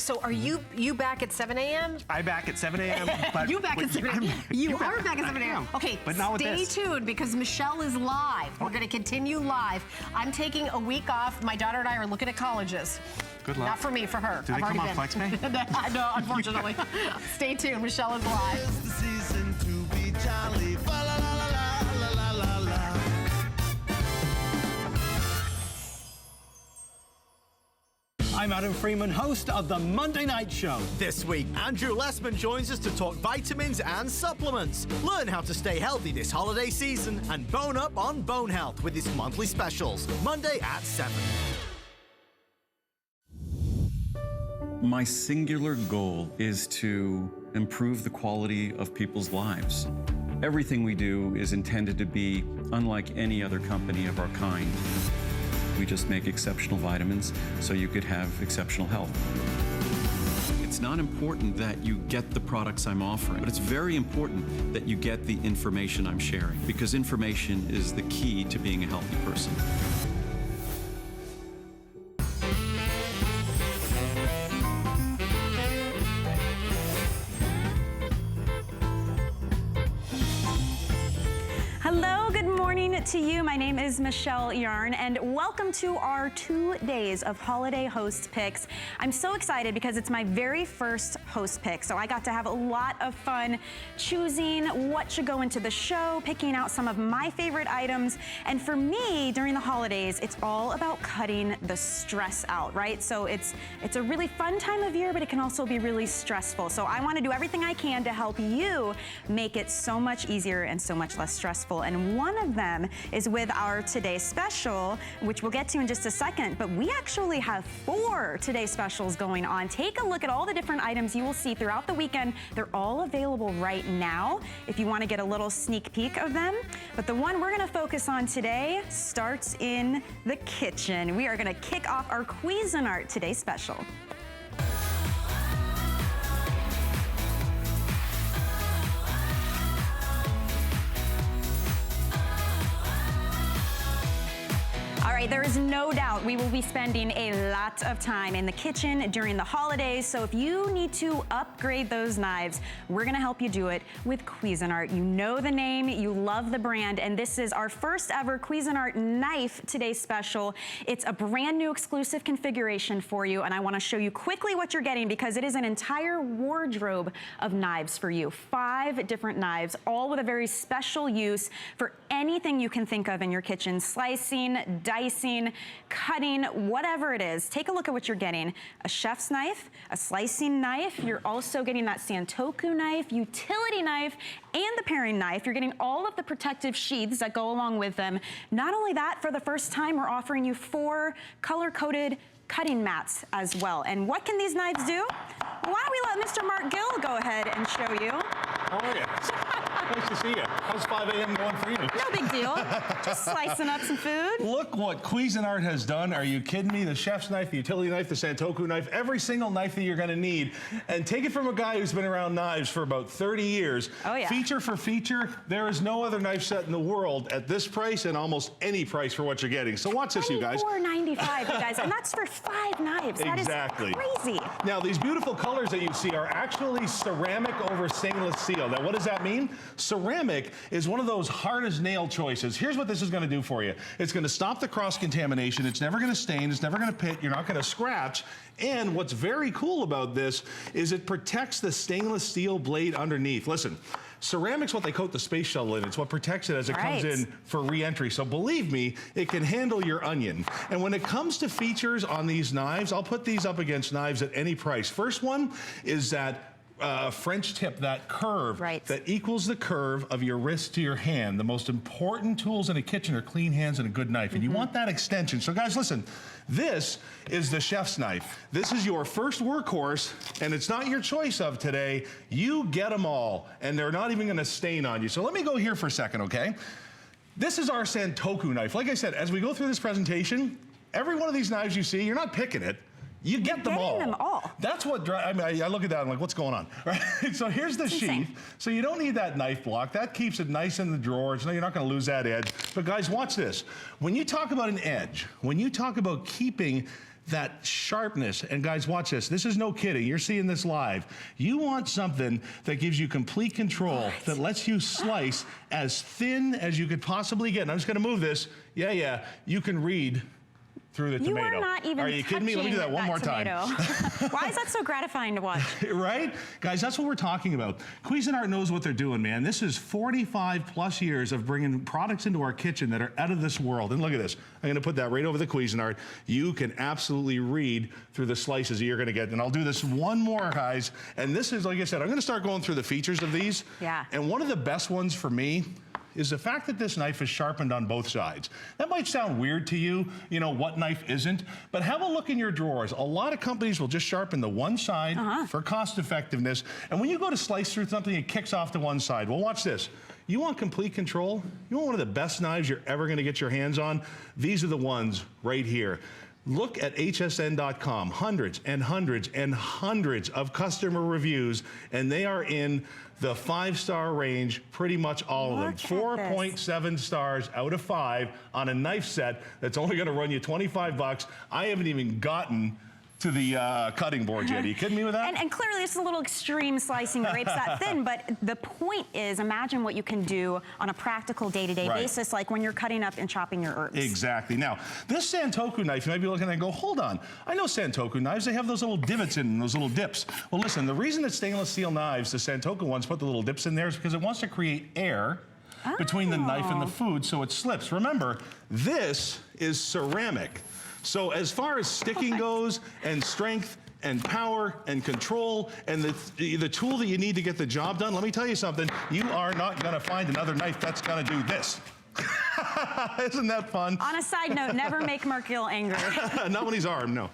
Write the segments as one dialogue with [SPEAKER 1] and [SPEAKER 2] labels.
[SPEAKER 1] So are you back at 7 a.m.?
[SPEAKER 2] I back at 7 a.m.
[SPEAKER 1] You back at 7 a.m. You are back at 7 a.m. Okay,
[SPEAKER 2] but not with
[SPEAKER 1] stay
[SPEAKER 2] this.
[SPEAKER 1] tuned because Michele is live. We're going to continue live. I'm taking a week off. My daughter and I are looking at colleges.
[SPEAKER 2] Good luck.
[SPEAKER 1] Not for me, for her.
[SPEAKER 2] Do they come off flex pay?
[SPEAKER 1] No, unfortunately. Stay tuned. Michele is live.
[SPEAKER 3] It's the season to be jolly. Fa la la la la la la la.
[SPEAKER 4] I'm Adam Freeman, host of the Monday Night Show.
[SPEAKER 5] This week, Andrew Lessman joins us to talk vitamins and supplements. Learn how to stay healthy this holiday season and bone up on bone health with his monthly specials. Monday at 7.
[SPEAKER 6] My singular goal is to improve the quality of people's lives. Everything we do is intended to be unlike any other company of our kind. We just make exceptional vitamins so you could have exceptional health. It's not important that you get the products I'm offering, but it's very important that you get the information I'm sharing, because information is the key to being a healthy person.
[SPEAKER 7] Hello, good morning to you. My name is Michele Yarn, and welcome to our 2 days of holiday host picks. I'm so excited because it's my very first host pick, so I got to have a lot of fun choosing what should go into the show, picking out some of my favorite items, and for me, during the holidays, it's all about cutting the stress out, right? So it's a really fun time of year, but it can also be really stressful. So I want to do everything I can to help you make it so much easier and so much less stressful. And one of them is with our Today Special, which we'll get to in just a second, but we actually have 4 Today Specials going on. Take a look at all the different items you will see throughout the weekend. They're all available right now if you want to get a little sneak peek of them. But the one we're going to focus on today starts in the kitchen. We are going to kick off our Cuisinart Today Special. All right, there is no doubt we will be spending a lot of time in the kitchen during the holidays, so if you need to upgrade those knives, we're gonna help you do it with Cuisinart. You know the name, you love the brand, and this is our first ever Cuisinart knife Today Special. It's a brand new exclusive configuration for you, and I wanna show you quickly what you're getting because it is an entire wardrobe of knives for you. 5 different knives, all with a very special use for anything you can think of in your kitchen. Slicing, dicing, cutting, whatever it is. Take a look at what you're getting. A chef's knife, a slicing knife. You're also getting that Santoku knife, utility knife, and the paring knife. You're getting all of the protective sheaths that go along with them. Not only that, for the first time, we're offering you 4 color-coded cutting mats as well. And what can these knives do? Why don't we let Mr. Mark Gill go ahead and show you.
[SPEAKER 8] How are you? Nice to see you. How's 5 a.m. going for you?
[SPEAKER 7] No big deal. Just slicing up some food.
[SPEAKER 8] Look what Cuisinart has done. Are you kidding me? The chef's knife, the utility knife, the Santoku knife, every single knife that you're going to need. And take it from a guy who's been around knives for about 30 years.
[SPEAKER 7] Oh, yeah.
[SPEAKER 8] Feature for feature, there is no other knife set in the world at this price and almost any price for what you're getting. So watch this, you guys.
[SPEAKER 7] $24.95, you guys, and that's for 5 knives.
[SPEAKER 8] Exactly.
[SPEAKER 7] That is crazy.
[SPEAKER 8] Now, these beautiful colors that you see are actually ceramic over stainless steel. Now, what does that mean? Ceramic is one of those hard as nail choices. Here's what this is going to do for you. It's going to stop the cross-contamination. It's never going to stain. It's never going to pit. You're not going to scratch. And what's very cool about this is it protects the stainless steel blade underneath. Listen, ceramic's what they coat the space shuttle in. It's what protects it as it comes in for re-entry. So believe me, it can handle your onion. And when it comes to features on these knives, I'll put these up against knives at any price. First one is that French tip, that curve that equals the curve of your wrist to your hand. The most important tools in a kitchen are clean hands and a good knife. And you want that extension. So guys, listen, this is the chef's knife. This is your first workhorse, and it's not your choice of today. You get them all, and they're not even gonna stain on you. So let me go here for a second, okay? This is our Santoku knife. Like I said, as we go through this presentation, every one of these knives you see, you're not picking it. You get them all. That's what I mean, I look at that, I'm like, what's going on? Right? So here's the sheath. So you don't need that knife block. That keeps it nice in the drawers. No, you're not gonna lose that edge. But guys, watch this. When you talk about an edge, when you talk about keeping that sharpness. And guys, watch this. This is no kidding. You're seeing this live. You want something that gives you complete control, that lets you slice as thin as you could possibly get. And I'm just gonna move this. Yeah, you can read through the tomato.
[SPEAKER 7] You are not even
[SPEAKER 8] Are you kidding me? Let me do that one more time.
[SPEAKER 7] Why is that so gratifying to watch?
[SPEAKER 8] Right? Guys, that's what we're talking about. Cuisinart knows what they're doing, man. This is 45 plus years of bringing products into our kitchen that are out of this world. And look at this. I'm gonna put that right over the Cuisinart. You can absolutely read through the slices that you're gonna get. And I'll do this one more, guys. And this is, like I said, I'm gonna start going through the features of these.
[SPEAKER 7] Yeah.
[SPEAKER 8] And one of the best ones for me is the fact that this knife is sharpened on both sides. That might sound weird to you, what knife isn't, but have a look in your drawers. A lot of companies will just sharpen the one side for cost effectiveness, and when you go to slice through something, it kicks off to one side. Well, watch this. You want complete control? You want one of the best knives you're ever gonna get your hands on? These are the ones right here. Look at hsn.com, hundreds and hundreds and hundreds of customer reviews, and they are in the 5-star range, pretty much all of them. 4.7 stars out of 5 on a knife set that's only gonna run you 25 bucks. I haven't even gotten to the cutting board yet. Are you kidding me with that?
[SPEAKER 7] And clearly it's a little extreme slicing grapes that thin, but the point is, imagine what you can do on a practical day-to-day basis, like when you're cutting up and chopping your herbs.
[SPEAKER 8] Exactly. Now, this Santoku knife, you might be looking at it and go, hold on. I know Santoku knives, they have those little divots in them, those little dips. Well, listen, the reason that stainless steel knives, the Santoku ones, put the little dips in there is because it wants to create air between the knife and the food so it slips. Remember, this is ceramic. So as far as sticking goes, and strength, and power, and control, and the tool that you need to get the job done, let me tell you something, you are not gonna find another knife that's gonna do this. Isn't that fun?
[SPEAKER 7] On a side note, never make Markil angry.
[SPEAKER 8] Not when he's armed, no.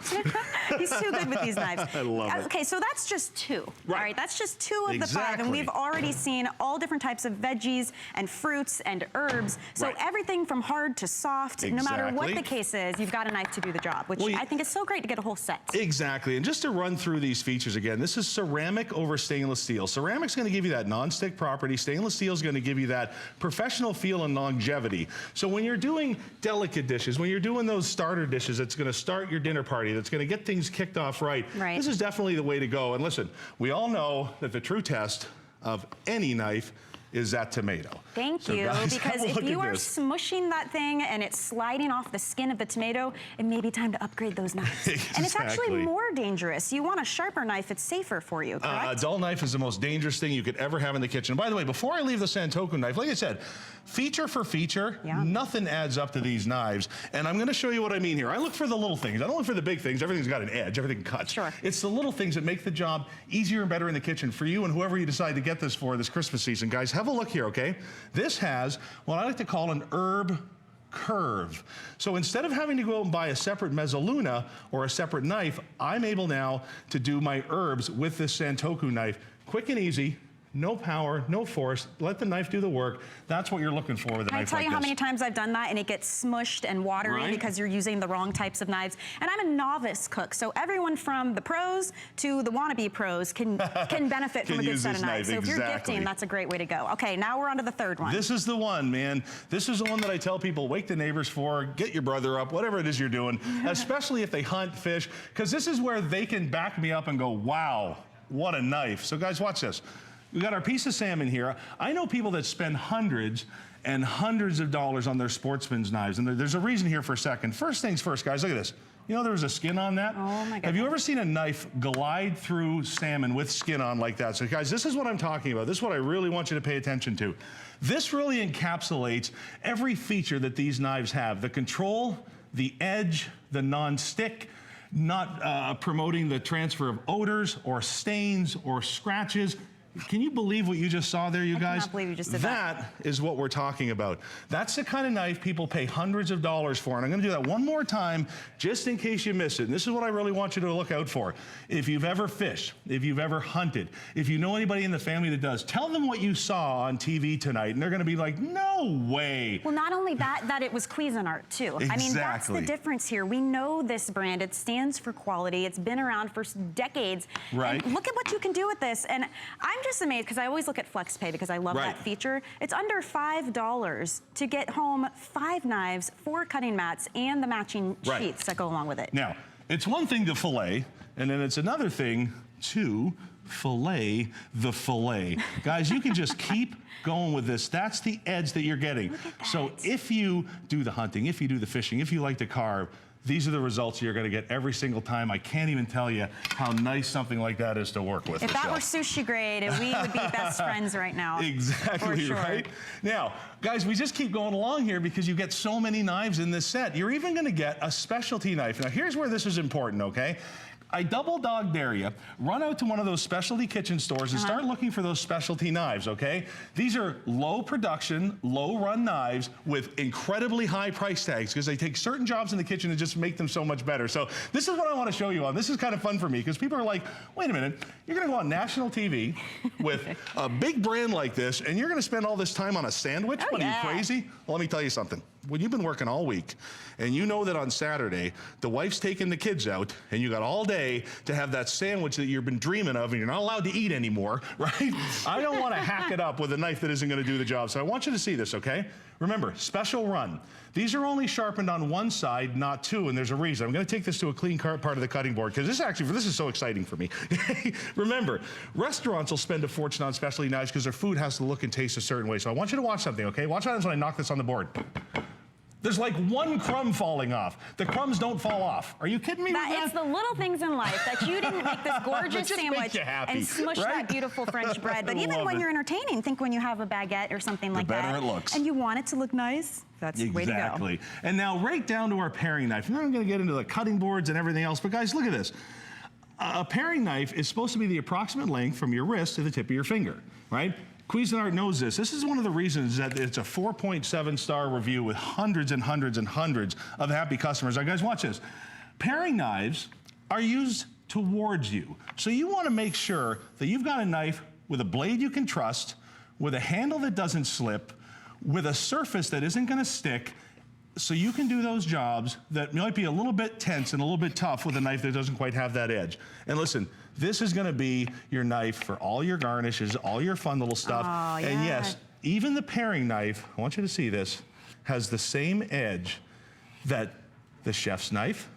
[SPEAKER 7] He's too good with these knives.
[SPEAKER 8] I love it.
[SPEAKER 7] Okay, so that's just 2.
[SPEAKER 8] Right.
[SPEAKER 7] All right, that's just 2 of the 5, and we've already seen all different types of veggies and fruits and herbs. So everything from hard to soft, no matter what the case is, you've got a knife to do the job, which I think is so great to get a whole set.
[SPEAKER 8] Exactly, and just to run through these features again, this is ceramic over stainless steel. Ceramic's gonna give you that non-stick property. Stainless steel is gonna give you that professional feel and longevity. So when you're doing delicate dishes, when you're doing those starter dishes that's gonna start your dinner party, that's gonna get things kicked off right, this is definitely the way to go. And listen, we all know that the true test of any knife is that tomato.
[SPEAKER 7] Thank you, because if you are smushing that thing and it's sliding off the skin of the tomato, it may be time to upgrade those knives. And it's actually more dangerous. You want a sharper knife, it's safer for you, correct?
[SPEAKER 8] A dull knife is the most dangerous thing you could ever have in the kitchen. By the way, before I leave the Santoku knife, like I said, feature for feature, nothing adds up to these knives. And I'm gonna show you what I mean here. I look for the little things. I don't look for the big things. Everything's got an edge, everything cuts.
[SPEAKER 7] Sure.
[SPEAKER 8] It's the little things that make the job easier and better in the kitchen for you and whoever you decide to get this for this Christmas season. Guys, have a look here, okay? This has what I like to call an herb curve. So instead of having to go and buy a separate mezzaluna or a separate knife, I'm able now to do my herbs with this Santoku knife. Quick and easy. No power, no force, let the knife do the work. That's what you're looking for with a knife like this.
[SPEAKER 7] Can I tell you how many times I've done that and it gets smushed and watery because you're using the wrong types of knives? And I'm a novice cook, so everyone from the pros to the wannabe pros can benefit from a good set of knives. So if you're gifting, that's a great way to go. Okay, now we're on to the third one.
[SPEAKER 8] This is the one, man. This is the one that I tell people, wake the neighbors for, get your brother up, whatever it is you're doing, especially if they hunt, fish, because this is where they can back me up and go, wow, what a knife. So guys, watch this. We got our piece of salmon here. I know people that spend hundreds and hundreds of dollars on their sportsman's knives, and there's a reason here for a second. First things first, guys, look at this. You know there was a skin on that?
[SPEAKER 7] Oh my goodness.
[SPEAKER 8] Have you ever seen a knife glide through salmon with skin on like that? So guys, this is what I'm talking about. This is what I really want you to pay attention to. This really encapsulates every feature that these knives have. The control, the edge, the non-stick, not promoting the transfer of odors or stains or scratches. Can you believe what you just saw there, you guys?
[SPEAKER 7] I cannot believe you just did that.
[SPEAKER 8] That is what we're talking about. That's the kind of knife people pay hundreds of dollars for. And I'm gonna do that one more time, just in case you miss it. And this is what I really want you to look out for. If you've ever fished, if you've ever hunted, if you know anybody in the family that does, tell them what you saw on TV tonight. And they're gonna be like, no way.
[SPEAKER 7] Well, not only that it was Cuisinart too.
[SPEAKER 8] Exactly.
[SPEAKER 7] I mean, that's the difference here. We know this brand, it stands for quality. It's been around for decades.
[SPEAKER 8] Right.
[SPEAKER 7] And look at what you can do with this. And I'm just amazed because I always look at FlexPay because I love that feature. It's under $5 to get home 5 knives, 4 cutting mats, and the matching sheets that go along with it.
[SPEAKER 8] Now, It's one thing to fillet, and then it's another thing to fillet the fillet. Guys, you can just keep going with this. That's the edge that you're getting. So if you do the hunting, if you do the fishing, if you like to carve, these are the results you're going to get every single time. I can't even tell you how nice something like that is to work with.
[SPEAKER 7] If that were sushi grade, we would be best friends right now.
[SPEAKER 8] Exactly,
[SPEAKER 7] sure.
[SPEAKER 8] right? Now, guys, we just keep going along here because you get so many knives in this set. You're even going to get a specialty knife. Now, here's where this is important, okay? I double dog dare you, run out to one of those specialty kitchen stores and start looking for those specialty knives, okay? These are low production, low run knives with incredibly high price tags because they take certain jobs in the kitchen and just make them so much better. So this is what I want to show you on. This is kind of fun for me because people are like, wait a minute, you're gonna go on national TV with a big brand like this and you're gonna spend all this time on a sandwich? What are you, crazy? Well, let me tell you something. When you've been working all week and you know that on Saturday, the wife's taking the kids out and you got all day to have that sandwich that you've been dreaming of and you're not allowed to eat anymore, right? I don't want to hack it up with a knife that isn't going to do the job. So I want you to see this, okay? Remember, special run. These are only sharpened on one side, not two, and there's a reason. I'm going to take this to a clean part of the cutting board because this is so exciting for me. Remember, restaurants will spend a fortune on specialty knives because their food has to look and taste a certain way. So I want you to watch something, okay? Watch what happens when I knock this on the board. There's like one crumb falling off. The crumbs don't fall off. Are you kidding me with that?
[SPEAKER 7] It's the little things in life that you didn't make this gorgeous sandwich and smush that beautiful French bread. But even when you're entertaining, think when you have a baguette or something like that. The better it looks. And you want it to look nice, that's the way to go.
[SPEAKER 8] Exactly. And now right down to our paring knife. Now I'm going to get into the cutting boards and everything else. But guys, look at this. A paring knife is supposed to be the approximate length from your wrist to the tip of your finger, right? Cuisinart knows this. This is one of the reasons that it's a 4.7-star review with hundreds and hundreds and hundreds of happy customers. Now, guys, watch this. Paring knives are used towards you. So you want to make sure that you've got a knife with a blade you can trust, with a handle that doesn't slip, with a surface that isn't going to stick, so you can do those jobs that might be a little bit tense and a little bit tough with a knife that doesn't quite have that edge. And listen, this is gonna be your knife for all your garnishes, all your fun little stuff. Oh, yeah. And yes, even the paring knife, I want you to see this, has the same edge that the chef's knife,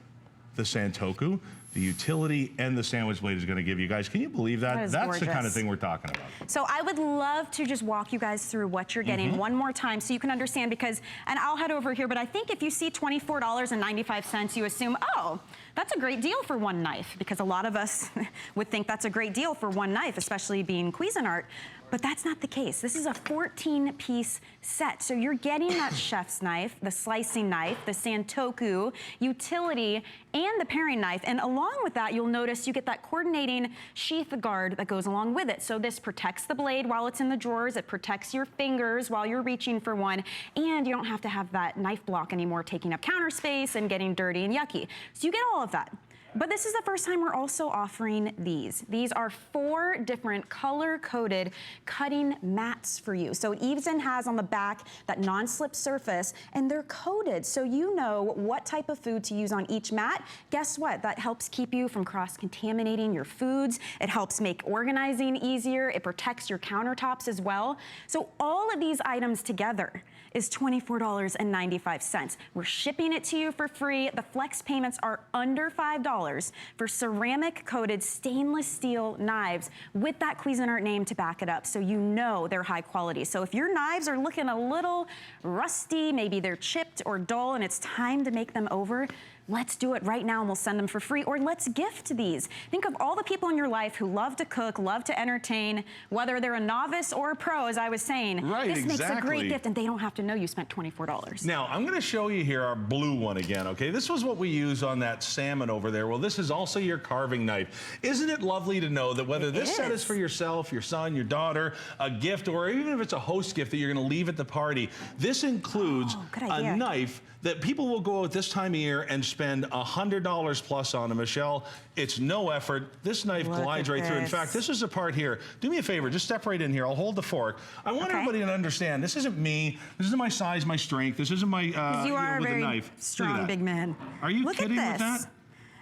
[SPEAKER 8] the Santoku, the utility, and the sandwich blade is gonna give you guys. Can you believe that? That's gorgeous. The kind of thing we're talking about.
[SPEAKER 7] So I would love to just walk you guys through what you're getting one more time so you can understand because, and I'll head over here, but I think if you see $24.95, you assume, oh, that's a great deal for one knife because a lot of us would think that's a great deal for one knife, especially being Cuisinart. But that's not the case. This is a 14-piece set. So you're getting that chef's knife, the slicing knife, the Santoku, utility, and the paring knife. And along with that, you'll notice you get that coordinating sheath guard that goes along with it. So this protects the blade while it's in the drawers. It protects your fingers while you're reaching for one. And you don't have to have that knife block anymore, taking up counter space and getting dirty and yucky. So you get all of that. But this is the first time we're also offering these. These are 4 different color-coded cutting mats for you. So it even has on the back that non-slip surface, and they're coated so you know what type of food to use on each mat. Guess what? That helps keep you from cross-contaminating your foods. It helps make organizing easier. It protects your countertops as well. So all of these items together is $24.95. We're shipping it to you for free. The flex payments are under $5 for ceramic-coated stainless steel knives with that Cuisinart name to back it up, so you know they're high quality. So if your knives are looking a little rusty, maybe they're chipped or dull, and it's time to make them over, let's do it right now and we'll send them for free, or let's gift these. Think of all the people in your life who love to cook, love to entertain, whether they're a novice or a pro, as I was saying.
[SPEAKER 8] Right,
[SPEAKER 7] this makes a great gift and they don't have to know you spent $24.
[SPEAKER 8] Now, I'm gonna show you here our blue one again, okay? This was what we use on that salmon over there. Well, this is also your carving knife. Isn't it lovely to know that whether this set is for yourself, your son, your daughter, a gift, or even if it's a host gift that you're gonna leave at the party, this includes a knife that people will go out this time of year and spend $100 plus on. Michelle, it's no effort. This knife glides right through. In fact, this is a part here. Do me a favor, just step right in here. I'll hold the fork. I want everybody to understand, this isn't me. This isn't my size, my strength. This isn't my,
[SPEAKER 7] you are
[SPEAKER 8] with
[SPEAKER 7] a very
[SPEAKER 8] a knife.
[SPEAKER 7] strong big man.
[SPEAKER 8] Are you kidding with that?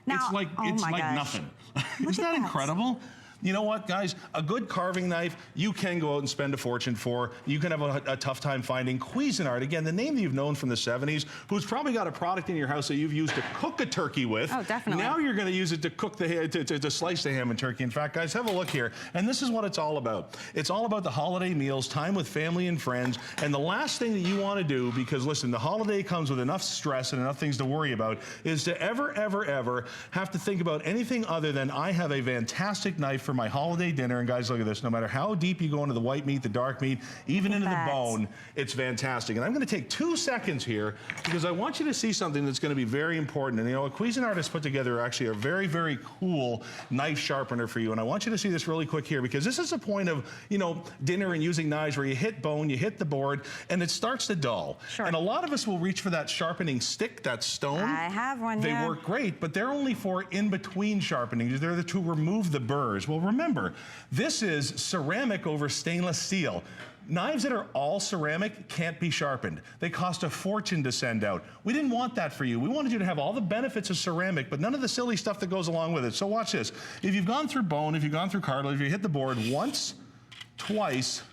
[SPEAKER 7] Now,
[SPEAKER 8] it's like, nothing. Isn't that incredible? You know what, guys? A good carving knife, you can go out and spend a fortune for. You can have a tough time finding. Cuisinart, again, the name that you've known from the 70s, who's probably got a product in your house that you've used to cook a turkey with.
[SPEAKER 7] Oh, definitely.
[SPEAKER 8] Now you're going to use it to cook the to slice the ham and turkey. In fact, guys, have a look here. And this is what it's all about. It's all about the holiday meals, time with family and friends. And the last thing that you want to do, because listen, the holiday comes with enough stress and enough things to worry about, is to ever have to think about anything other than I have a fantastic knife for my holiday dinner. And guys, look at this. No matter how deep you go into the white meat, the dark meat, even into the bone, it's fantastic. And I'm going to take 2 seconds here because I want you to see something that's going to be very important. And you know, what Cuisinart has put together actually a very cool knife sharpener for you. And I want you to see this really quick here because this is a point of, you know, dinner and using knives where you hit bone, you hit the board, and it starts to dull.
[SPEAKER 7] Sure.
[SPEAKER 8] And a lot of us will reach for that sharpening stick, that stone.
[SPEAKER 7] I have one,
[SPEAKER 8] They work great, but they're only for in-between sharpening. They're to remove the burrs. Well, remember, this is ceramic over stainless steel. Knives that are all ceramic can't be sharpened. They cost a fortune to send out. We didn't want that for you. We wanted you to have all the benefits of ceramic, but none of the silly stuff that goes along with it. So watch this. If you've gone through bone, if you've gone through cartilage, if you hit the board once, twice,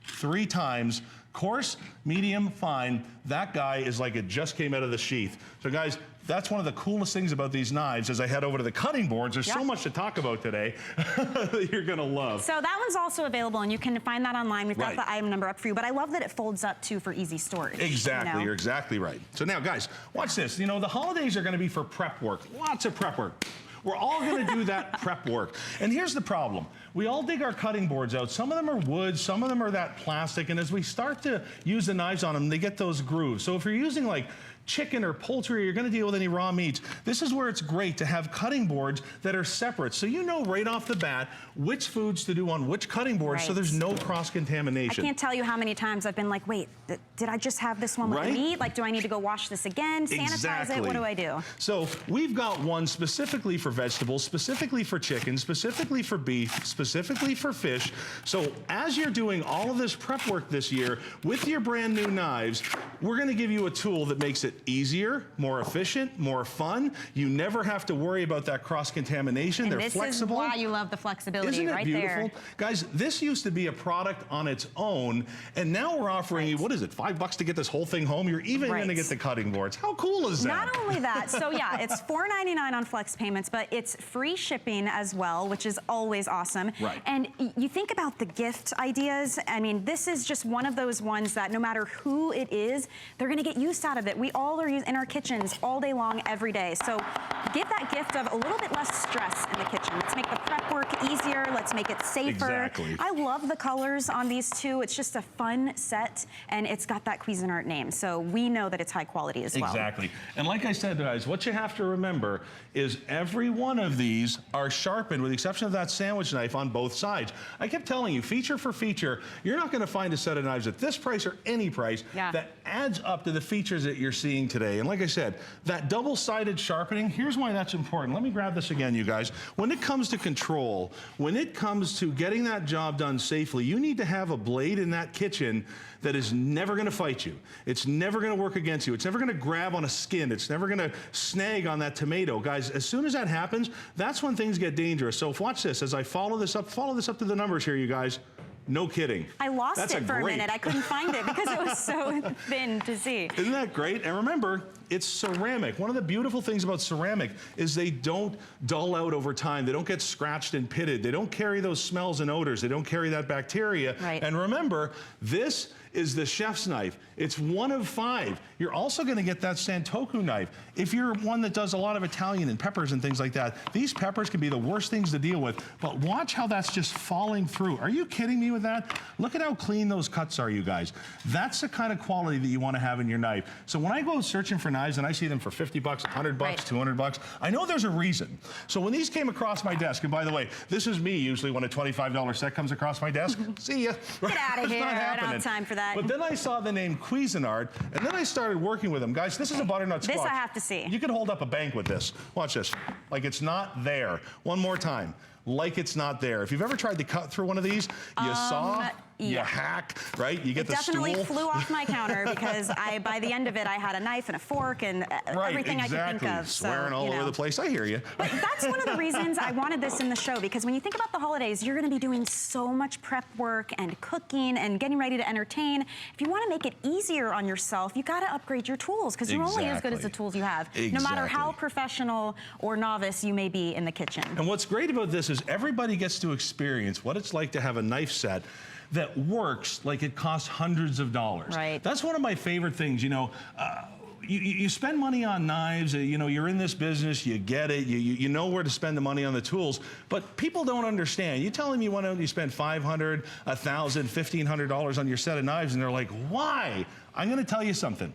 [SPEAKER 8] 3 times, coarse, medium, fine, that guy is like it just came out of the sheath. So guys, that's one of the coolest things about these knives as I head over to the cutting boards. There's so much to talk about today that you're gonna love.
[SPEAKER 7] So that one's also available and you can find that online. We've got the item number up for you, but I love that it folds up too for easy storage.
[SPEAKER 8] Exactly,
[SPEAKER 7] you know?
[SPEAKER 8] You're exactly right. So now guys, watch this. You know, the holidays are gonna be for prep work, lots of prep work. We're all gonna do that prep work. And here's the problem. We all dig our cutting boards out. Some of them are wood, some of them are that plastic, and as we start to use the knives on them, they get those grooves. So if you're using like chicken or poultry, or you're gonna deal with any raw meats, this is where it's great to have cutting boards that are separate. So you know right off the bat which foods to do on which cutting board, so there's no cross-contamination.
[SPEAKER 7] I can't tell you how many times I've been like, wait, did I just have this one with the meat? Like, do I need to go wash this again, sanitize it? What do I do?
[SPEAKER 8] So we've got one specifically for vegetables, specifically for chicken, specifically for beef, specifically for fish. So as you're doing all of this prep work this year with your brand new knives, we're gonna give you a tool that makes it easier, more efficient, more fun. You never have to worry about that cross-contamination. They're flexible.
[SPEAKER 7] This is why you love the flexibility.
[SPEAKER 8] Isn't it
[SPEAKER 7] right
[SPEAKER 8] beautiful?
[SPEAKER 7] there.
[SPEAKER 8] Guys, this used to be a product on its own, and now we're offering you, what is it, $5 to get this whole thing home? You're even gonna get the cutting boards. How cool is that?
[SPEAKER 7] Not only that, so yeah, it's $4.99 on flex payments, but it's free shipping as well, which is always awesome.
[SPEAKER 8] Right.
[SPEAKER 7] And you think about the gift ideas, I mean, this is just one of those ones that no matter who it is, they're gonna get use out of it. We all are in our kitchens all day long, every day. So give that gift of a little bit less stress in the kitchen. Let's make the prep work easier. Let's make it safer.
[SPEAKER 8] Exactly.
[SPEAKER 7] I love the colors on these two. It's just a fun set, and it's got that Cuisinart name. So we know that it's high quality as well.
[SPEAKER 8] Exactly. And like I said, guys, what you have to remember is every one of these are sharpened with the exception of that sandwich knife on both sides. I kept telling you, feature for feature, you're not gonna find a set of knives at this price or any price that adds up to the features that you're seeing today. And like I said, that double-sided sharpening, here's why that's important. Let me grab this again, you guys. When it comes to control, when it comes to getting that job done safely, you need to have a blade in that kitchen that is never gonna fight you. It's never gonna work against you. It's never gonna grab on a skin. It's never gonna snag on that tomato. Guys, as soon as that happens, that's when things get dangerous. So watch this, as I follow this up to the numbers here, you guys. No kidding.
[SPEAKER 7] I lost it for a minute. I couldn't find it because it was so thin to see.
[SPEAKER 8] Isn't that great? And remember, it's ceramic. One of the beautiful things about ceramic is they don't dull out over time. They don't get scratched and pitted. They don't carry those smells and odors. They don't carry that bacteria.
[SPEAKER 7] Right.
[SPEAKER 8] And remember, this is the chef's knife. It's 1 of 5. You're also gonna get that Santoku knife. If you're one that does a lot of Italian and peppers and things like that, these peppers can be the worst things to deal with, but watch how that's just falling through. Are you kidding me with that? Look at how clean those cuts are, you guys. That's the kind of quality that you wanna have in your knife. So when I go searching for knives and I see them for $50, $100, $200, I know there's a reason. So when these came across my desk, and by the way, this is me usually when a $25 set comes across my desk. See ya.
[SPEAKER 7] Get out of here,
[SPEAKER 8] Not
[SPEAKER 7] I don't
[SPEAKER 8] happening.
[SPEAKER 7] have time for that.
[SPEAKER 8] But then I saw the name Cuisinart, and then I started working with them. Guys, this is a butternut squash.
[SPEAKER 7] This I have to see.
[SPEAKER 8] You can hold up a bank with this. Watch this. Like it's not there. One more time. Like it's not there. If you've ever tried to cut through one of these, you saw you hack, right? You get
[SPEAKER 7] it definitely
[SPEAKER 8] stool.
[SPEAKER 7] flew off my counter because by the end of it, I had a knife and a fork and everything I could think of.
[SPEAKER 8] Swearing all over the place. I hear you.
[SPEAKER 7] But that's one of the reasons I wanted this in the show, because when you think about the holidays, you're going to be doing so much prep work and cooking and getting ready to entertain. If you want to make it easier on yourself, you got to upgrade your tools, because you're only as good as the tools you have, no matter how professional or novice you may be in the kitchen.
[SPEAKER 8] And what's great about this is everybody gets to experience what it's like to have a knife set that works like it costs hundreds of dollars.
[SPEAKER 7] Right.
[SPEAKER 8] That's one of my favorite things, you know. You spend money on knives, you know, you're in this business, you get it, you know where to spend the money on the tools, but people don't understand. You tell them you spend $500, $1,000, $1,500 on your set of knives, and they're like, why? I'm gonna tell you something.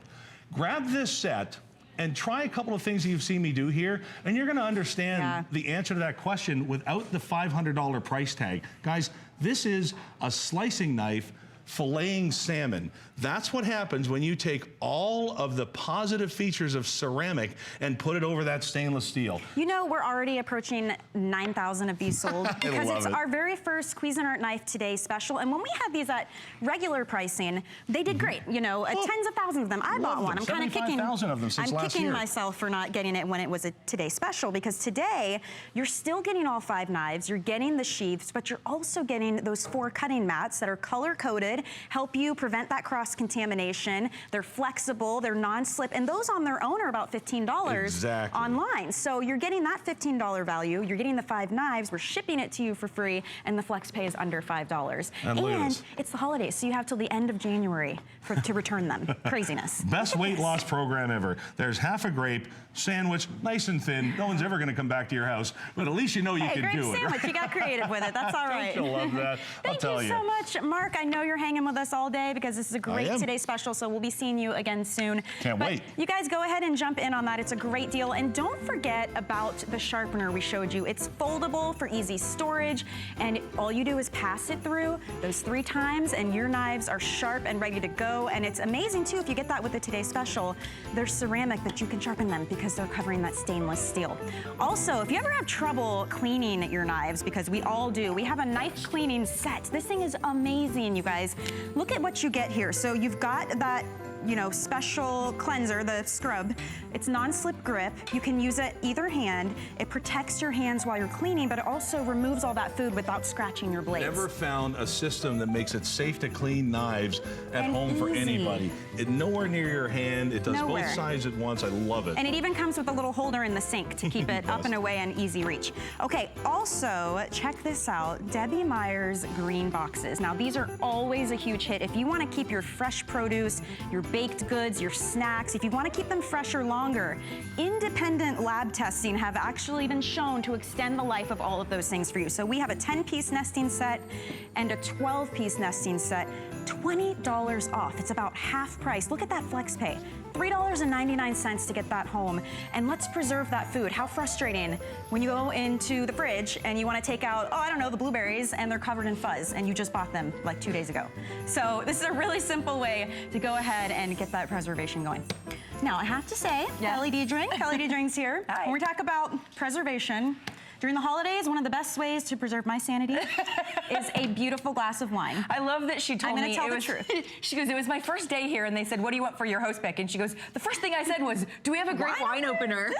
[SPEAKER 8] Grab this set and try a couple of things that you've seen me do here, and you're gonna understand the answer to that question without the $500 price tag. Guys, this is a slicing knife filleting salmon. That's what happens when you take all of the positive features of ceramic and put it over that stainless steel.
[SPEAKER 7] You know, we're already approaching 9,000 of these sold because it's our very first Cuisinart knife today special. And when we had these at regular pricing, they did great. You know, tens of thousands of them. I bought one. I'm kind of kicking.
[SPEAKER 8] Of them since last year.
[SPEAKER 7] Myself for not getting it when it was a today special, because today you're still getting all 5 knives. You're getting the sheaths, but you're also getting those 4 cutting mats that are color coded, help you prevent that cross-contamination. They're flexible, they're non-slip, and those on their own are about $15 online. So you're getting that $15 value, you're getting the 5 knives, we're shipping it to you for free, and the flex pay is under $5. And it's the holidays, so you have till the end of January to return them. Craziness.
[SPEAKER 8] Best weight loss program ever. There's half a grape, sandwich, nice and thin. No one's ever gonna come back to your house, but at least you know you can do it.
[SPEAKER 7] Grape sandwich, you got creative with it, that's all right.
[SPEAKER 8] Don't you love that?
[SPEAKER 7] Thank you so much, Mark. I know you're hanging with us all day because this is a great Today special, so we'll be seeing you again soon.
[SPEAKER 8] Can't wait.
[SPEAKER 7] You guys go ahead and jump in on that. It's a great deal. And don't forget about the sharpener we showed you. It's foldable for easy storage, and all you do is pass it through those 3 times, and your knives are sharp and ready to go. And it's amazing, too, if you get that with the Today special. They're ceramic, but you can sharpen them because they're covering that stainless steel. Also, if you ever have trouble cleaning your knives, because we all do, we have a knife cleaning set. This thing is amazing, you guys. Look at what you get here. So you've got that, you know, special cleanser, the scrub. It's non-slip grip. You can use it either hand. It protects your hands while you're cleaning, but it also removes all that food without scratching your blades.
[SPEAKER 8] Never found a system that makes it safe to clean knives at home for anybody. It's nowhere near your hand. It does both sides at once. I love it.
[SPEAKER 7] And it even comes with a little holder in the sink to keep it up and away and easy reach. Okay, also, check this out. Debbie Meyer's green boxes. Now, these are always a huge hit. If you want to keep your fresh produce, your baked goods, your snacks, if you want to keep them fresher longer, independent lab testing have actually been shown to extend the life of all of those things for you. So we have a 10-piece nesting set and a 12-piece nesting set, $20 off. It's about half price. Look at that flex pay. $3.99 to get that home. And let's preserve that food. How frustrating when you go into the fridge and you want to take out, oh, I don't know, the blueberries, and they're covered in fuzz, and you just bought them like 2 days ago. So this is a really simple way to go ahead and get that preservation going. Now, I have to say, Kelly D. Drink's here.
[SPEAKER 9] Hi.
[SPEAKER 7] When we talk about preservation, during the holidays, one of the best ways to preserve my sanity is a beautiful glass of wine.
[SPEAKER 9] I love that she told me
[SPEAKER 7] I'm gonna tell the truth.
[SPEAKER 9] She goes, it was my first day here, and they said, what do you want for your host pick? And she goes, the first thing I said was, do we have a great wine opener?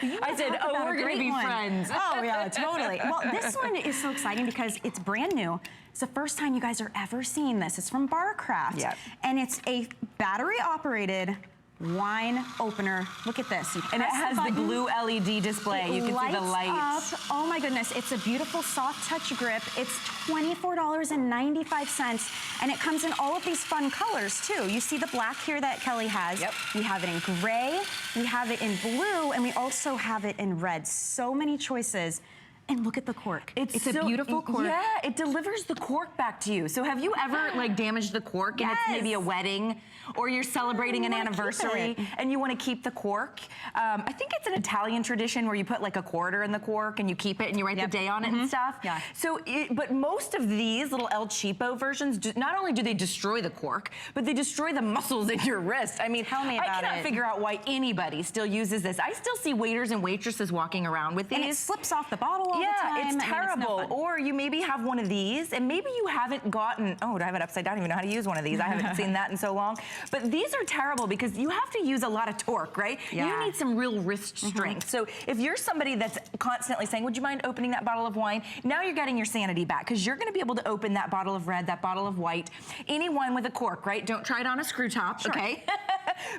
[SPEAKER 9] I said, oh, we're gonna be friends.
[SPEAKER 7] Oh yeah, totally. Well, this one is so exciting because it's brand new. It's the first time you guys are ever seeing this. It's from Barcraft.
[SPEAKER 9] Yep.
[SPEAKER 7] And it's a battery-operated wine opener. Look at this.
[SPEAKER 9] And it has the blue LED display. You can see the lights.
[SPEAKER 7] Up. Oh my goodness, it's a beautiful soft touch grip. It's $24.95, and it comes in all of these fun colors too. You see the black here that Kelly has.
[SPEAKER 9] Yep.
[SPEAKER 7] We have it in gray, we have it in blue, and we also have it in red. So many choices. And look at the cork. It's a beautiful cork.
[SPEAKER 9] Yeah, it delivers the cork back to you. So have you ever like damaged the cork and it's maybe a wedding or you're celebrating an anniversary and you want to keep the cork? I think it's an Italian tradition where you put like a quarter in the cork and you keep it and you write the day on it and stuff.
[SPEAKER 7] Yeah.
[SPEAKER 9] So, but most of these little El Cheapo versions, not only do they destroy the cork, but they destroy the muscles in your wrist. I mean,
[SPEAKER 7] tell me about
[SPEAKER 9] I cannot figure out why anybody still uses this. I still see waiters and waitresses walking around with these.
[SPEAKER 7] And it slips off the bottle. all the time.
[SPEAKER 9] Yeah, it's
[SPEAKER 7] I mean,
[SPEAKER 9] terrible.
[SPEAKER 7] no fun.
[SPEAKER 9] Or you maybe have one of these, and maybe you haven't gotten, oh, do I have it upside down? I don't even know how to use one of these. I haven't seen that in so long. But these are terrible because you have to use a lot of torque, right?
[SPEAKER 7] Yeah.
[SPEAKER 9] You need some real wrist strength. So if you're somebody that's constantly saying, would you mind opening that bottle of wine? Now you're getting your sanity back because you're gonna be able to open that bottle of red, that bottle of white, any wine with a cork, right? Don't try it on a screw top, okay?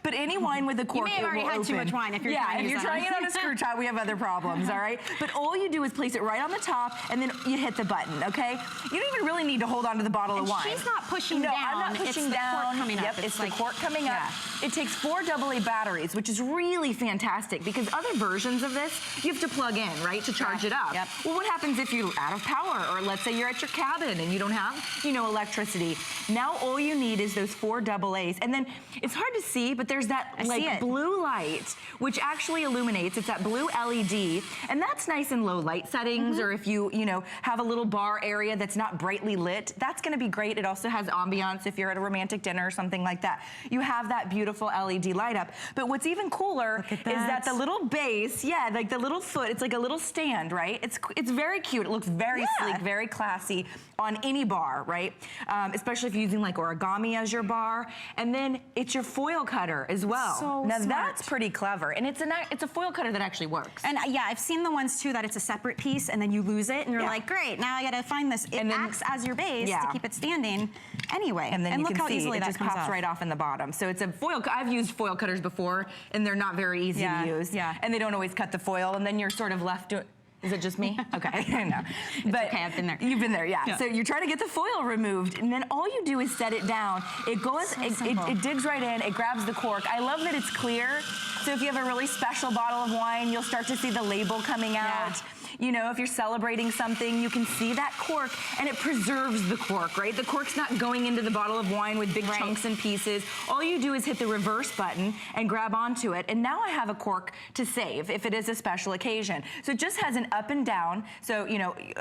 [SPEAKER 9] But any wine with a cork,
[SPEAKER 7] You may have already had too much wine if you're trying to
[SPEAKER 9] if you're
[SPEAKER 7] use
[SPEAKER 9] trying
[SPEAKER 7] that.
[SPEAKER 9] it on a screw top, we have other problems, all right? But all you do is place it right on the top, and then you hit the button, okay? You don't even really need to hold on to the bottle of wine.
[SPEAKER 1] She's not pushing
[SPEAKER 9] no,
[SPEAKER 1] down.
[SPEAKER 9] I'm not pushing
[SPEAKER 1] it's
[SPEAKER 9] down.
[SPEAKER 1] The cork coming up.
[SPEAKER 9] Yep, it's the
[SPEAKER 1] like,
[SPEAKER 9] cork coming up. It takes 4 AA batteries, which is really fantastic because other versions of this, you have to plug in, right, to charge it up.
[SPEAKER 7] Yep.
[SPEAKER 9] Well, what happens if you're out of power, or let's say you're at your cabin and you don't have, electricity? Now all you need is those 4 AA's, and then it's hard to see, but there's that like blue light, which actually illuminates. It's that blue LED, and that's nice in low light settings, or if you have a little bar area that's not brightly lit, that's going to be great. It also has ambiance if you're at a romantic dinner or something like that. You have that beautiful LED light up. But what's even cooler is that the little base, like the little foot, it's like a little stand, right? It's very cute. It looks very sleek, very classy on any bar, right? Especially if you're using like origami as your bar. And then it's your foil cutter as well.
[SPEAKER 7] So
[SPEAKER 9] now
[SPEAKER 7] smart.
[SPEAKER 9] that's pretty clever. And it's a foil cutter that actually works.
[SPEAKER 7] And yeah, I've seen the ones too that it's a separate piece and then you lose it and you're like, great, now I gotta find this. It acts as your base to keep it standing anyway.
[SPEAKER 9] And then you
[SPEAKER 7] look
[SPEAKER 9] can
[SPEAKER 7] how
[SPEAKER 9] see
[SPEAKER 7] easily
[SPEAKER 9] it
[SPEAKER 7] that
[SPEAKER 9] just
[SPEAKER 7] comes
[SPEAKER 9] pops
[SPEAKER 7] off.
[SPEAKER 9] right off in the bottom. So it's a foil. I've used foil cutters before and they're not very easy to use.
[SPEAKER 7] Yeah.
[SPEAKER 9] And they don't always cut the foil and then you're sort of left doing. Is it just me? Okay, I know. But
[SPEAKER 7] okay, I've been there.
[SPEAKER 9] You've been there, yeah. So you're trying to get the foil removed, and then all you do is set it down. It goes, it digs right in, it grabs the cork. I love that it's clear. So if you have a really special bottle of wine, you'll start to see the label coming out. If you're celebrating something, you can see that cork, and it preserves the cork, right? The cork's not going into the bottle of wine with big chunks and pieces. All you do is hit the reverse button and grab onto it, and now I have a cork to save if it is a special occasion. So it just has an up and down. So,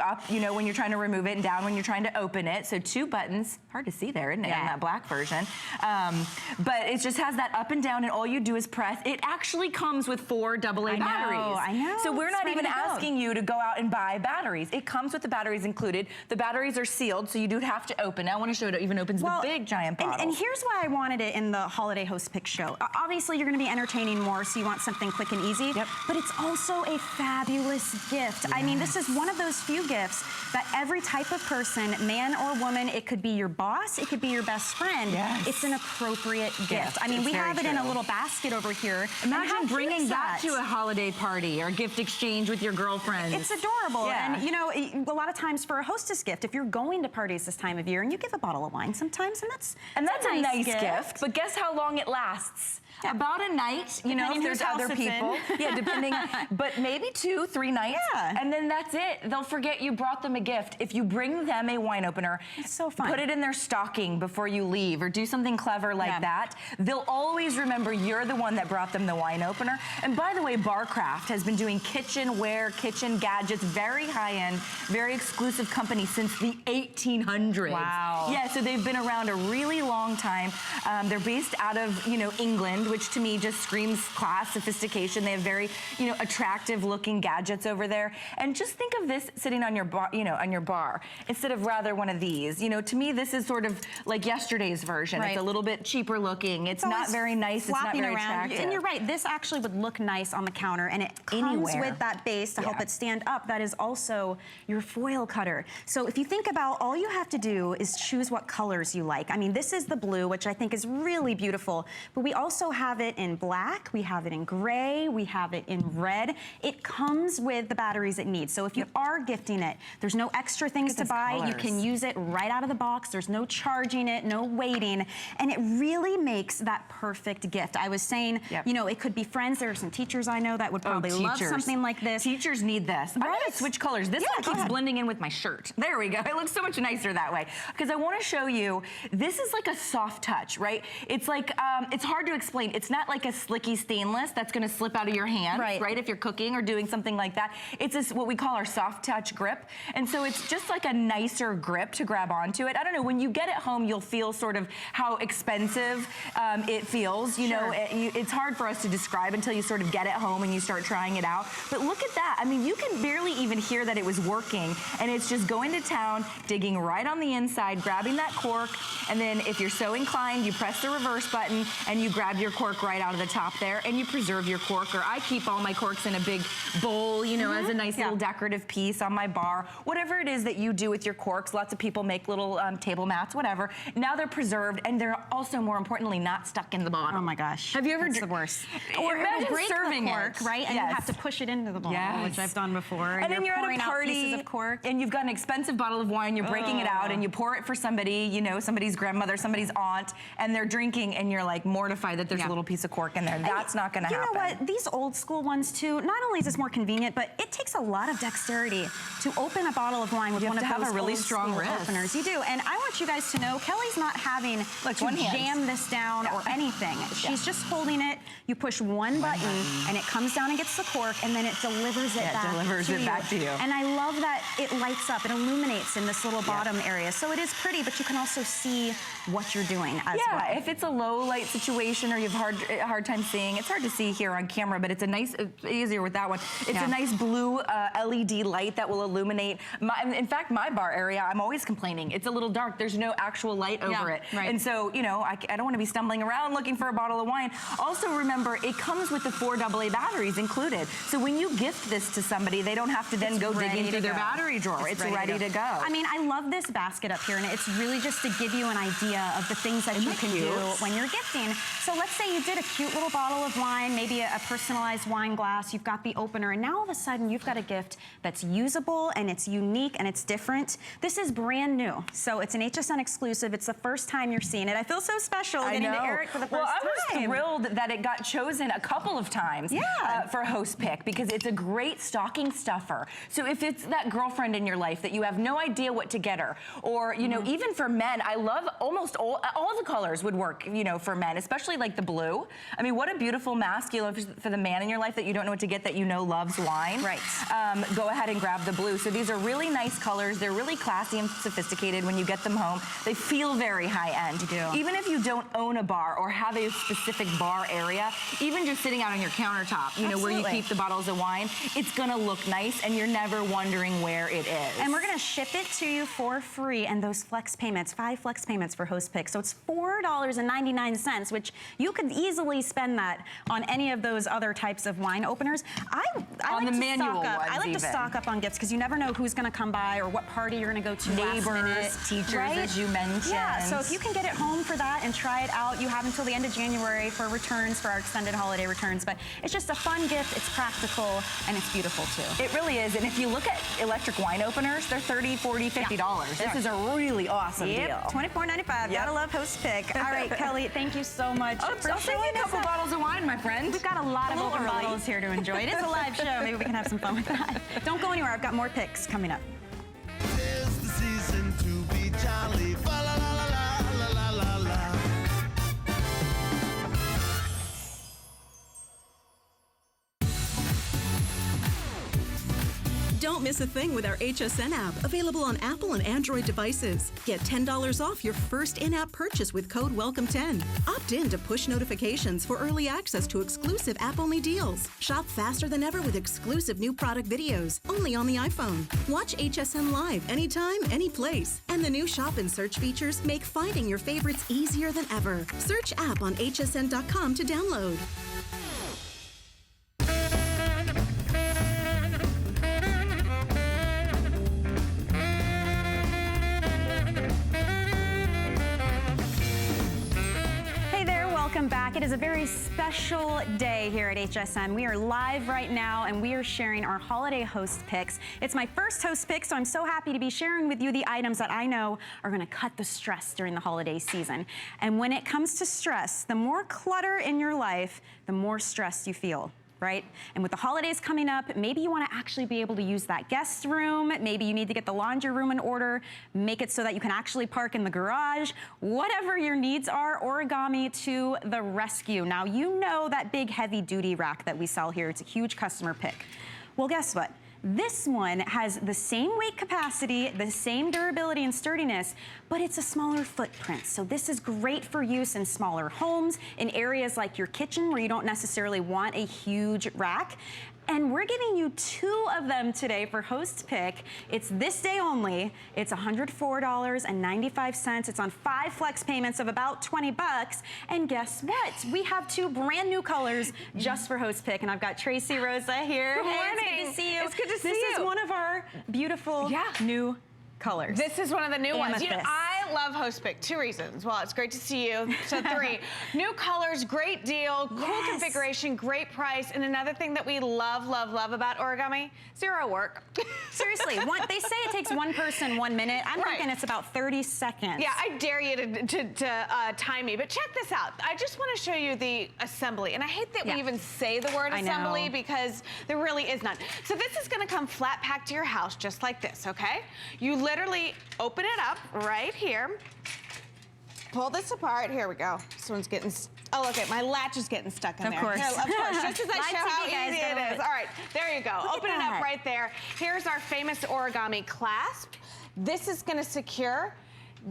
[SPEAKER 9] up, when you're trying to remove it, and down when you're trying to open it. So 2 buttons. Hard to see there, isn't it, in that black version? But it just has that up and down, and all you do is press. It actually comes with 4 AA batteries.
[SPEAKER 7] I know.
[SPEAKER 9] So we're not even asking you to go out and buy batteries. It comes with the batteries included. The batteries are sealed, so you do have to open. I want to show it even opens the big giant bottle.
[SPEAKER 7] And here's why I wanted it in the Holiday Host Pick Show. Obviously, you're going to be entertaining more, so you want something quick and easy. But it's also a fabulous gift. I mean, this is one of those few gifts that every type of person, man or woman, it could be your boss, it could be your best friend. It's an appropriate gift. I mean, we have it in a little basket over here.
[SPEAKER 9] Imagine bringing that to a holiday party or a gift exchange with your girlfriends.
[SPEAKER 7] It's adorable. And a lot of times for a hostess gift, if you're going to parties this time of year and you give a bottle of wine sometimes, and that's
[SPEAKER 9] a nice gift. But guess how long it lasts? About a night, if there's other people. Depending, but maybe 2, 3 nights. And then that's it. They'll forget you brought them a gift. If you bring them a wine opener,
[SPEAKER 7] it's so fun.
[SPEAKER 9] Put it in their stocking before you leave or do something clever like that. They'll always remember you're the one that brought them the wine opener. And by the way, Barcraft has been doing kitchenware, kitchen gadgets, very high-end, very exclusive company since the 1800s.
[SPEAKER 7] Wow.
[SPEAKER 9] Yeah, so they've been around a really long time. They're based out of, England, which to me just screams class, sophistication. They have very, attractive looking gadgets over there. And just think of this sitting on your bar, on your bar, instead of rather one of these. To me, this is sort of like yesterday's version. It's a little bit cheaper looking. It's not very nice. It's not very attractive.
[SPEAKER 7] And you're right, this actually would look nice on the counter, and it comes with that base to help it stand up. That is also your foil cutter. So if you think about, all you have to do is choose what colors you like. I mean, this is the blue, which I think is really beautiful, but we also have it in black, we have it in gray, we have it in red. It comes with the batteries it needs. So if you are gifting it, there's no extra things to buy. You can use it right out of the box. There's no charging it, no waiting, and it really makes that perfect gift. I was saying, it could be friends. There are some teachers I know that would probably love something like this.
[SPEAKER 9] Teachers need this. I'm gonna switch colors. This one keeps blending in with my shirt. There we go. It looks so much nicer that way. Because I want to show you, this is like a soft touch, right? It's like, it's hard to explain. It's not like a slicky stainless that's going to slip out of your hand, right? If you're cooking or doing something like that. It's what we call our soft touch grip. And so it's just like a nicer grip to grab onto it. I don't know, when you get it home, you'll feel sort of how expensive it feels. It's hard for us to describe until you sort of get it home and you start trying it out. But look at that. I mean, you can barely even hear that it was working, and it's just going to town, digging right on the inside, grabbing that cork, and then if you're so inclined, you press the reverse button and you grab your cork right out of the top there, and you preserve your cork. Or I keep all my corks in a big bowl, you know, as a nice little decorative piece on my bar. Whatever it is that you do with your corks, lots of people make little table mats, whatever. Now they're preserved, and they're also, more importantly, not stuck in the bottom.
[SPEAKER 7] Oh my gosh.
[SPEAKER 9] Have you ever...
[SPEAKER 7] That's the worst.
[SPEAKER 9] Or
[SPEAKER 7] imagine
[SPEAKER 9] break
[SPEAKER 7] serving
[SPEAKER 9] the cork,
[SPEAKER 7] right? And you have to push it into the bowl, which I've done before.
[SPEAKER 9] And then you're at a party,
[SPEAKER 7] pieces of cork.
[SPEAKER 9] and you've got an expensive bottle of wine, you're breaking it out, and you pour it for somebody, you know, somebody's grandmother, somebody's aunt, and they're drinking, and you're like mortified that there's a little piece of cork in there. That's not gonna happen.
[SPEAKER 7] You know what? These old school ones too, not only is this more convenient, but it takes a lot of dexterity to open a bottle of wine with one of those
[SPEAKER 9] a really
[SPEAKER 7] old
[SPEAKER 9] strong
[SPEAKER 7] school
[SPEAKER 9] wrist.
[SPEAKER 7] openers. You do, and I want you guys to know, Kelly's not having to jam this down or anything. She's just holding it. You push one button, and it comes down and gets the cork, and then it delivers it back to you. And I love that it lights up, it illuminates in this little bottom area. So it is pretty, but you can also see what you're doing as well.
[SPEAKER 9] If it's a low light situation or you have hard time seeing, it's hard to see here on camera, but it's a nice, easier with that one. It's a nice blue LED light that will illuminate. In fact, my bar area, I'm always complaining. It's a little dark. There's no actual light over it. And so, you know, I don't want to be stumbling around looking for a bottle of wine. Also remember, it comes with the 4 AA batteries included. So when you gift this to somebody, they don't have to then go digging through their battery drawer. It's ready to go.
[SPEAKER 7] I mean, I love this basket up here, and it's really just to give you an idea of the things that you can do when you're gifting. So let's say you did a cute little bottle of wine, maybe a personalized wine glass, you've got the opener, and now all of a sudden you've got a gift that's usable and it's unique and it's different. This is brand new, so it's an HSN exclusive. It's the first time you're seeing it. I feel so special getting to air it for the first time.
[SPEAKER 9] Well, I was thrilled that it got chosen a couple of times for host pick, because it's a great stocking stuffer. So if it's that girlfriend in your life that you have no idea what to get her, or you know, even for men, I love almost all the colors would work, you know, for men, especially like the blue. I mean, what a beautiful mask you love for the man in your life that you don't know what to get, that you know loves wine.
[SPEAKER 7] Right.
[SPEAKER 9] Go ahead and grab the blue. So these are really nice colors. They're really classy and sophisticated when you get them home. They feel very high end. Even if you don't own a bar or have a specific bar area, even just sitting out on your countertop, you know, where you keep the bottles of wine, it's gonna look nice and you're never wondering where it is.
[SPEAKER 7] And we're gonna ship it to you for free, and those flex payments, 5 flex payments for host pick. So it's $4.99, which you could easily spend that on any of those other types of wine openers. I like to stock up on gifts, because you never know who's gonna come by or what party you're gonna go to.
[SPEAKER 9] Neighbors, teachers, as you mentioned.
[SPEAKER 7] Yeah, so if you can get it home for that and try it out, you have until the end of January for returns, for our extended holiday returns. But it's just a fun gift, it's practical, and it's beautiful too.
[SPEAKER 9] It really is. And if you look at electric wine openers, they're $30, $40, $50. This is a really awesome deal.
[SPEAKER 7] $24.95. Gotta love host pick. All right, Kelly, thank you so much for
[SPEAKER 9] I'll
[SPEAKER 7] showing
[SPEAKER 9] a couple bottles of wine, my friend.
[SPEAKER 7] We've got a lot of open bottles here to enjoy. It is a live show. Maybe we can have some fun with that. Don't go anywhere. I've got more picks coming up.
[SPEAKER 3] Tis the season to be jolly. Fa la la la la la la la.
[SPEAKER 10] Don't miss a thing with our HSN app, available on Apple and Android devices. Get $10 off your first in-app purchase with code WELCOME10. Opt in to push notifications for early access to exclusive app-only deals. Shop faster than ever with exclusive new product videos, only on the iPhone. Watch HSN live anytime, any place. And the new shop and search features make finding your favorites easier than ever. Search app on hsn.com to download.
[SPEAKER 7] Welcome back. It is a very special day here at HSN. We are live right now, and we are sharing our holiday host picks. It's my first host pick, so I'm so happy to be sharing with you the items that I know are going to cut the stress during the holiday season. And when it comes to stress, the more clutter in your life, the more stress you feel. Right? And with the holidays coming up, maybe you want to actually be able to use that guest room. Maybe you need to get the laundry room in order, make it so that you can actually park in the garage. Whatever your needs are, Origami to the rescue. Now, you know that big heavy duty rack that we sell here. It's a huge customer pick. Well, guess what? This one has the same weight capacity, the same durability and sturdiness, but it's a smaller footprint. So this is great for use in smaller homes, in areas like your kitchen where you don't necessarily want a huge rack. And we're giving you 2 of them today for Host Pick. It's this day only. It's $104.95. It's on 5 flex payments of about 20 bucks. And guess what? We have 2 brand new colors just for Host Pick. And I've got Tracy Rosa here.
[SPEAKER 9] Good morning.
[SPEAKER 7] Hey, it's good to see you.
[SPEAKER 9] It's good to see
[SPEAKER 7] you. This is one of our beautiful new colors.
[SPEAKER 11] This is one of the new ones. You know,
[SPEAKER 7] Amethyst.
[SPEAKER 11] I love Host Pick. 2 reasons. Well, it's great to see you. So 3. New colors, great deal, cool configuration, great price. And another thing that we love, love, love about Origami, 0 work.
[SPEAKER 7] Seriously, they say it takes 1 person 1 minute. I'm thinking it's about 30 seconds.
[SPEAKER 11] Yeah, I dare you to time me. But check this out. I just want to show you the assembly. And I hate that we even say the word assembly because there really is none. So this is going to come flat packed to your house just like this, okay? You literally open it up right here. Pull this apart. Here we go. This one's getting... Oh, look, my latch is getting stuck in there.
[SPEAKER 7] Of course.
[SPEAKER 11] Here, of course, just as I show how easy it is.
[SPEAKER 7] All
[SPEAKER 11] All right, there you go. Open it up right there. Here's our famous Origami Clasp. This is going to secure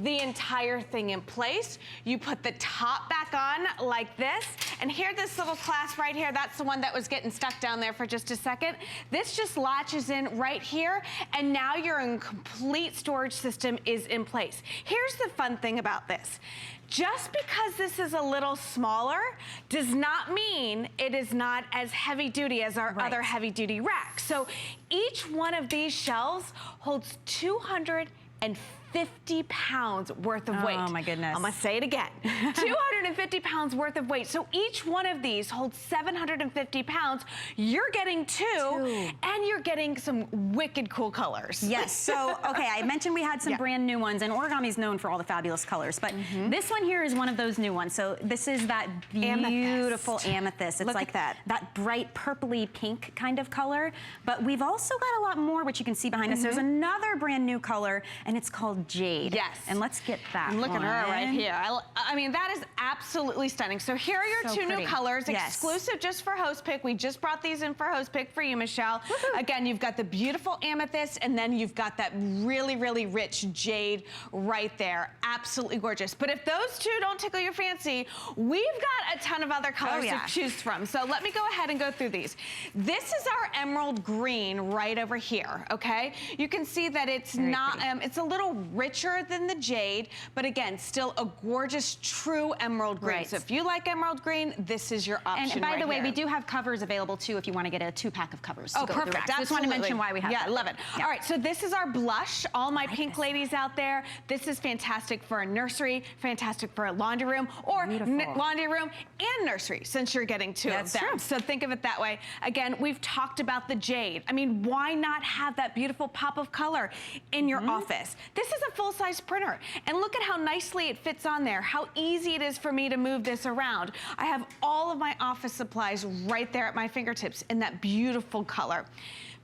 [SPEAKER 11] the entire thing in place. You put the top back on like this, and here, this little clasp right here, that's the one that was getting stuck down there for just a second. This just latches in right here, and now your complete storage system is in place. Here's the fun thing about this. Just because this is a little smaller does not mean it is not as heavy duty as our other heavy duty racks. So each one of these shelves holds 250 pounds worth of weight.
[SPEAKER 7] Oh my goodness.
[SPEAKER 11] I'm gonna say it again. 250 pounds worth of weight. So each one of these holds 750 pounds. You're getting 2, and you're getting some wicked cool colors.
[SPEAKER 7] Yes, so, okay, I mentioned we had some brand new ones, and Origami's known for all the fabulous colors, but this one here is one of those new ones. So this is that beautiful amethyst. It's like that bright purpley pink kind of color, but we've also got a lot more, which you can see behind us. There's another brand new color, and it's called Jade.
[SPEAKER 11] Yes.
[SPEAKER 7] And let's get that
[SPEAKER 11] Look at her right here. I mean, that is absolutely stunning. So here are your 2 new colors, exclusive just for Host Pick. We just brought these in for Host Pick for you, Michelle. Again, you've got the beautiful amethyst, and then you've got that really, really rich jade right there. Absolutely gorgeous. But if those 2 don't tickle your fancy, we've got a ton of other colors to choose from. So let me go ahead and go through these. This is our emerald green right over here, okay? You can see that it's it's a little richer than the jade, but again, still a gorgeous, true emerald green. So if you like emerald green, this is your option.
[SPEAKER 7] And by the way, we do have covers available too if you want to get a 2-pack of covers.
[SPEAKER 11] Oh, perfect.
[SPEAKER 7] Just want to mention why we have that.
[SPEAKER 11] Yeah, love it. All right, so this is our blush. All my pink ladies out there, this is fantastic for a nursery, fantastic for a laundry room, or laundry room and nursery, since you're getting 2 of them. So think of it that way. Again, we've talked about the jade. I mean, why not have that beautiful pop of color in your office? This is a full-size printer, and look at how nicely it fits on there, how easy it is for me to move this around. I have all of my office supplies right there at my fingertips in that beautiful color.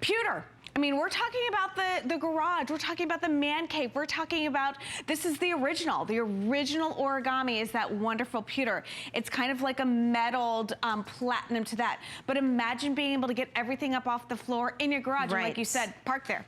[SPEAKER 11] Pewter. I mean, we're talking about the garage. We're talking about the man cave. We're talking about, this is the original. The original Origami is that wonderful pewter. It's kind of like a metalled platinum to that. But imagine being able to get everything up off the floor in your garage. And like you said, park there.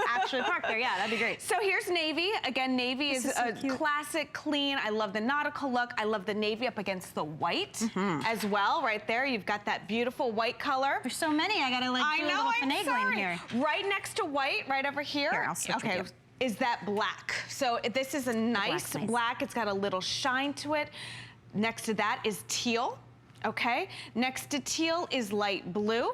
[SPEAKER 7] Actually park there. Yeah, that'd be great.
[SPEAKER 11] So here's navy. Again, navy is a classic, clean. I love the nautical look. I love the navy up against the white as well. Right there, you've got that beautiful white color.
[SPEAKER 7] There's so many. I gotta like do a little finagling here.
[SPEAKER 11] Right next to white, right over here.
[SPEAKER 7] Here, I'll switch with you.
[SPEAKER 11] Is that black. So this is a nice black. It's got a little shine to it. Next to that is teal, okay? Next to teal is light blue.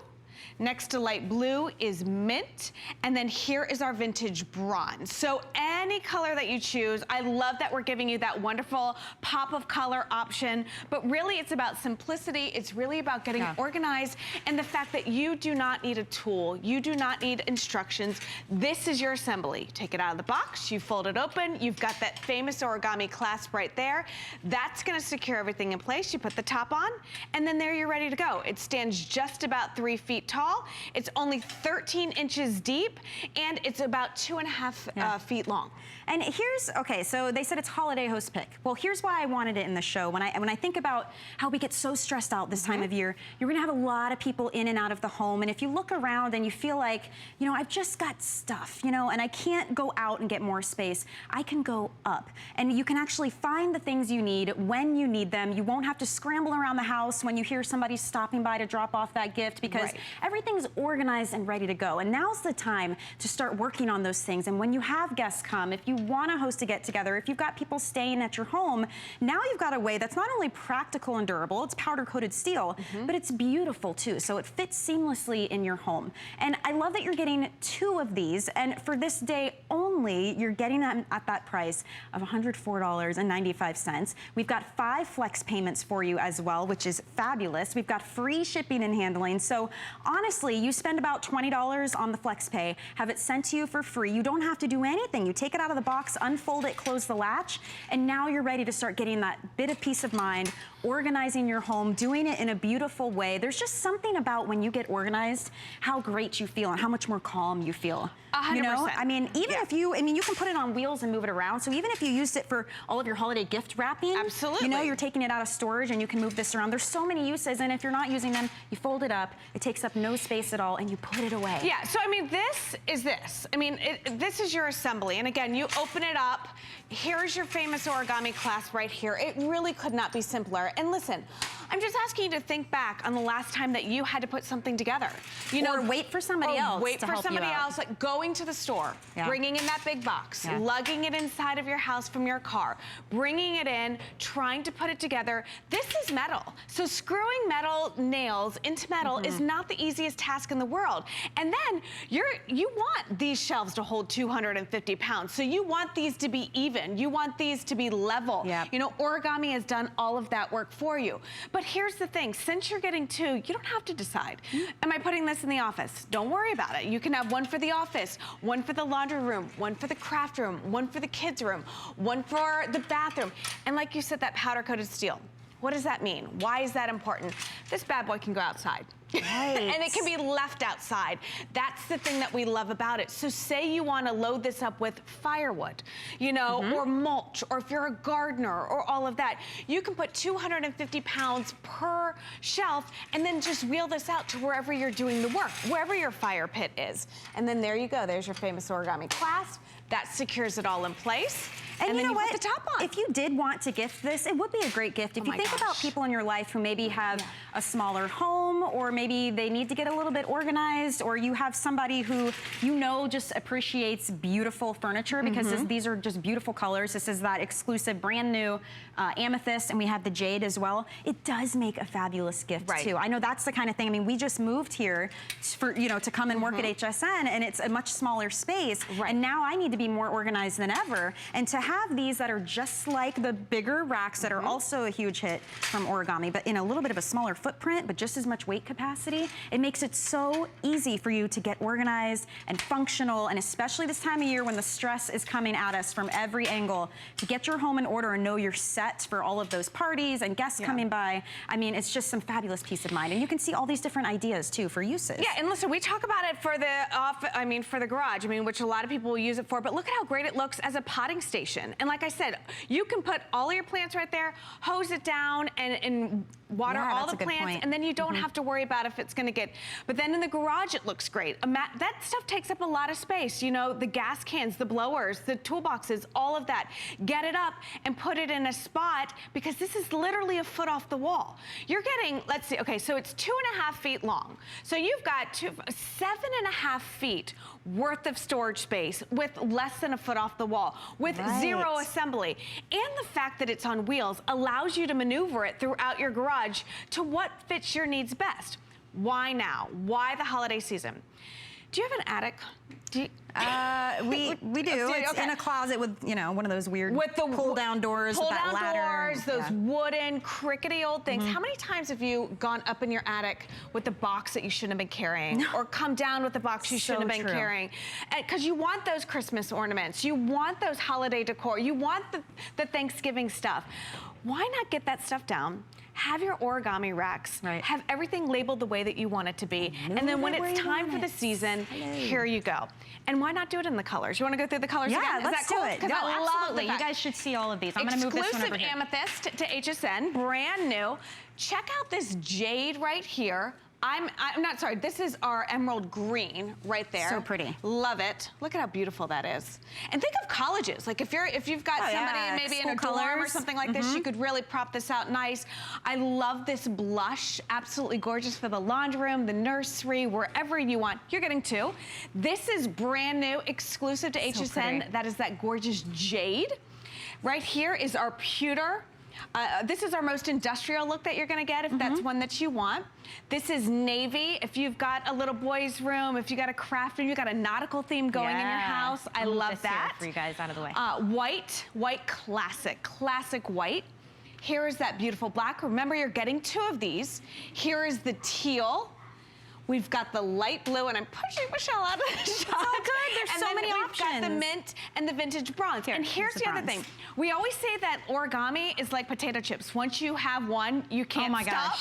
[SPEAKER 11] Next to light blue is mint, and then here is our vintage bronze. So any color that you choose, I love that we're giving you that wonderful pop of color option, but really it's about simplicity. It's really about getting organized, and the fact that you do not need a tool. You do not need instructions. This is your assembly. Take it out of the box, you fold it open, you've got that famous Origami clasp right there. That's gonna secure everything in place. You put the top on, and then there you're ready to go. It stands just about 3 feet tall. It's only 13 inches deep, and it's about 2.5 feet long.
[SPEAKER 7] And here's, okay, so they said it's holiday host pick. Well, here's why I wanted it in the show. When I think about how we get so stressed out this time of year, you're gonna have a lot of people in and out of the home, and if you look around and you feel like, you know, I've just got stuff, you know, and I can't go out and get more space, I can go up. And you can actually find the things you need when you need them. You won't have to scramble around the house when you hear somebody stopping by to drop off that gift, because everything's organized and ready to go. And now's the time to start working on those things. And when you have guests come, if you want to host a get-together, if you've got people staying at your home, now you've got a way that's not only practical and durable, it's powder-coated steel, but it's beautiful too. So it fits seamlessly in your home. And I love that you're getting 2 of these. And for this day only, you're getting them at that price of $104.95. We've got 5 flex payments for you as well, which is fabulous. We've got free shipping and handling. So honestly, you spend about $20 on the flex pay, have it sent to you for free. You don't have to do anything. You take it out of the box, unfold it, close the latch, and now you're ready to start getting that bit of peace of mind, organizing your home, doing it in a beautiful way. There's just something about when you get organized, how great you feel and how much more calm you feel.
[SPEAKER 11] 100%.
[SPEAKER 7] You know, I mean, even if you, you can put it on wheels and move it around. So even if you used it for all of your holiday gift wrapping,
[SPEAKER 11] absolutely,
[SPEAKER 7] you know, you're taking it out of storage and you can move this around. There's so many uses, and if you're not using them, you fold it up, it takes up no space at all, and you put it away.
[SPEAKER 11] Yeah, so I mean, this is this. I mean, this is your assembly, and again, you open it up. Here's your famous origami clasp right here. It really could not be simpler. And listen, I'm just asking you to think back on the last time that you had to put something together. You know,
[SPEAKER 7] or wait for somebody else.
[SPEAKER 11] Wait
[SPEAKER 7] to
[SPEAKER 11] for
[SPEAKER 7] help
[SPEAKER 11] somebody
[SPEAKER 7] you out.
[SPEAKER 11] else, like going to the store, bringing in that big box, lugging it inside of your house from your car, bringing it in, trying to put it together. This is metal. So screwing metal nails into metal is not the easiest task in the world. And then you want these shelves to hold 250 pounds. So you want these to be even. You want these to be level. You know, origami has done all of that work for you. But here's the thing, since you're getting 2, you don't have to decide. Am I putting this in the office? Don't worry about it. You can have one for the office, one for the laundry room, one for the craft room, one for the kids' room, one for the bathroom. And like you said, that powder-coated steel. What does that mean? Why is that important? This bad boy can go outside. And it can be left outside. That's the thing that we love about it. So say you want to load this up with firewood, you know, or mulch, or if you're a gardener, or all of that, you can put 250 pounds per shelf and then just wheel this out to wherever you're doing the work, wherever your fire pit is. And then there you go. There's your famous origami clasp. That secures it all in place. And then you put the top on.
[SPEAKER 7] If you did want to gift this, it would be a great gift. If you think about people in your life who maybe have a smaller home, or maybe they need to get a little bit organized, or you have somebody who you know just appreciates beautiful furniture, because these are just beautiful colors. This is that exclusive brand new amethyst, and we have the jade as well. It does make a fabulous gift too. I know that's the kind of thing. I mean, we just moved here for, you know, to come and work at HSN, and it's a much smaller space. And now I need to be more organized than ever. And to have these that are just like the bigger racks that are also a huge hit from Origami, but in a little bit of a smaller footprint, but just as much weight capacity, it makes it so easy for you to get organized and functional, and especially this time of year when the stress is coming at us from every angle, to get your home in order and know you're set for all of those parties and guests coming by. I mean, it's just some fabulous peace of mind. And you can see all these different ideas too for uses.
[SPEAKER 11] Yeah, and listen, we talk about it for the for the garage, which a lot of people will use it for, but look at how great it looks as a potting station. And like I said, you can put all of your plants right there, hose it down, and water all the plants, and then you don't have to worry about if it's gonna get, but then in the garage it looks great. That stuff takes up a lot of space, you know, the gas cans, the blowers, the toolboxes, all of that. Get it up and put it in a spot, because this is literally a foot off the wall. You're getting, let's see, okay, so it's 2.5 feet long. So you've got 7.5 feet worth of storage space with less than a foot off the wall, with zero assembly. And the fact that it's on wheels allows you to maneuver it throughout your garage to what fits your needs best. Why now? Why the holiday season? Do you have an attic? Do you,
[SPEAKER 7] we do. It's in a closet with, you know, one of those weird pull-down doors, with that ladder.
[SPEAKER 11] Those wooden, crickety old things. How many times have you gone up in your attic with the box that you shouldn't have been carrying, or come down with the box you shouldn't have been carrying? Because you want those Christmas ornaments, you want those holiday decor, you want the Thanksgiving stuff. Why not get that stuff down? Have your origami racks, have everything labeled the way that you want it to be, and then when it's time for the season, here you go. And why not do it in the colors? You want to go through the colors again? Is
[SPEAKER 7] let's
[SPEAKER 11] that cool?
[SPEAKER 7] do it. No, absolutely. You guys should see all of these. I'm going to move this one over here.
[SPEAKER 11] Exclusive amethyst to HSN, brand new. Check out this jade right here. I'm not sorry, this is our emerald green right there.
[SPEAKER 7] So pretty.
[SPEAKER 11] Love it. Look at how beautiful that is. And think of colleges. Like if you've got somebody maybe in a dorm or something like this, you could really prop this out nice. I love this blush. Absolutely gorgeous for the laundry room, the nursery, wherever you want. You're getting two. This is brand new, exclusive to HSN. That is that gorgeous jade. Right here is our pewter. This is our most industrial look that you're gonna get if that's one that you want. This is navy. If you've got a little boy's room, if you got a craft room, you got a nautical theme going in your house. I love that.
[SPEAKER 7] For you guys, out of the way.
[SPEAKER 11] White classic white. Here is that beautiful black. Remember, you're getting two of these. Here is the teal. We've got the light blue, and I'm pushing Michele out of the shot.
[SPEAKER 7] It's all good. There's so many options.
[SPEAKER 11] We've got the mint and the vintage bronze. And here's the other thing. We always say that origami is like potato chips. Once you have one, you can't stop.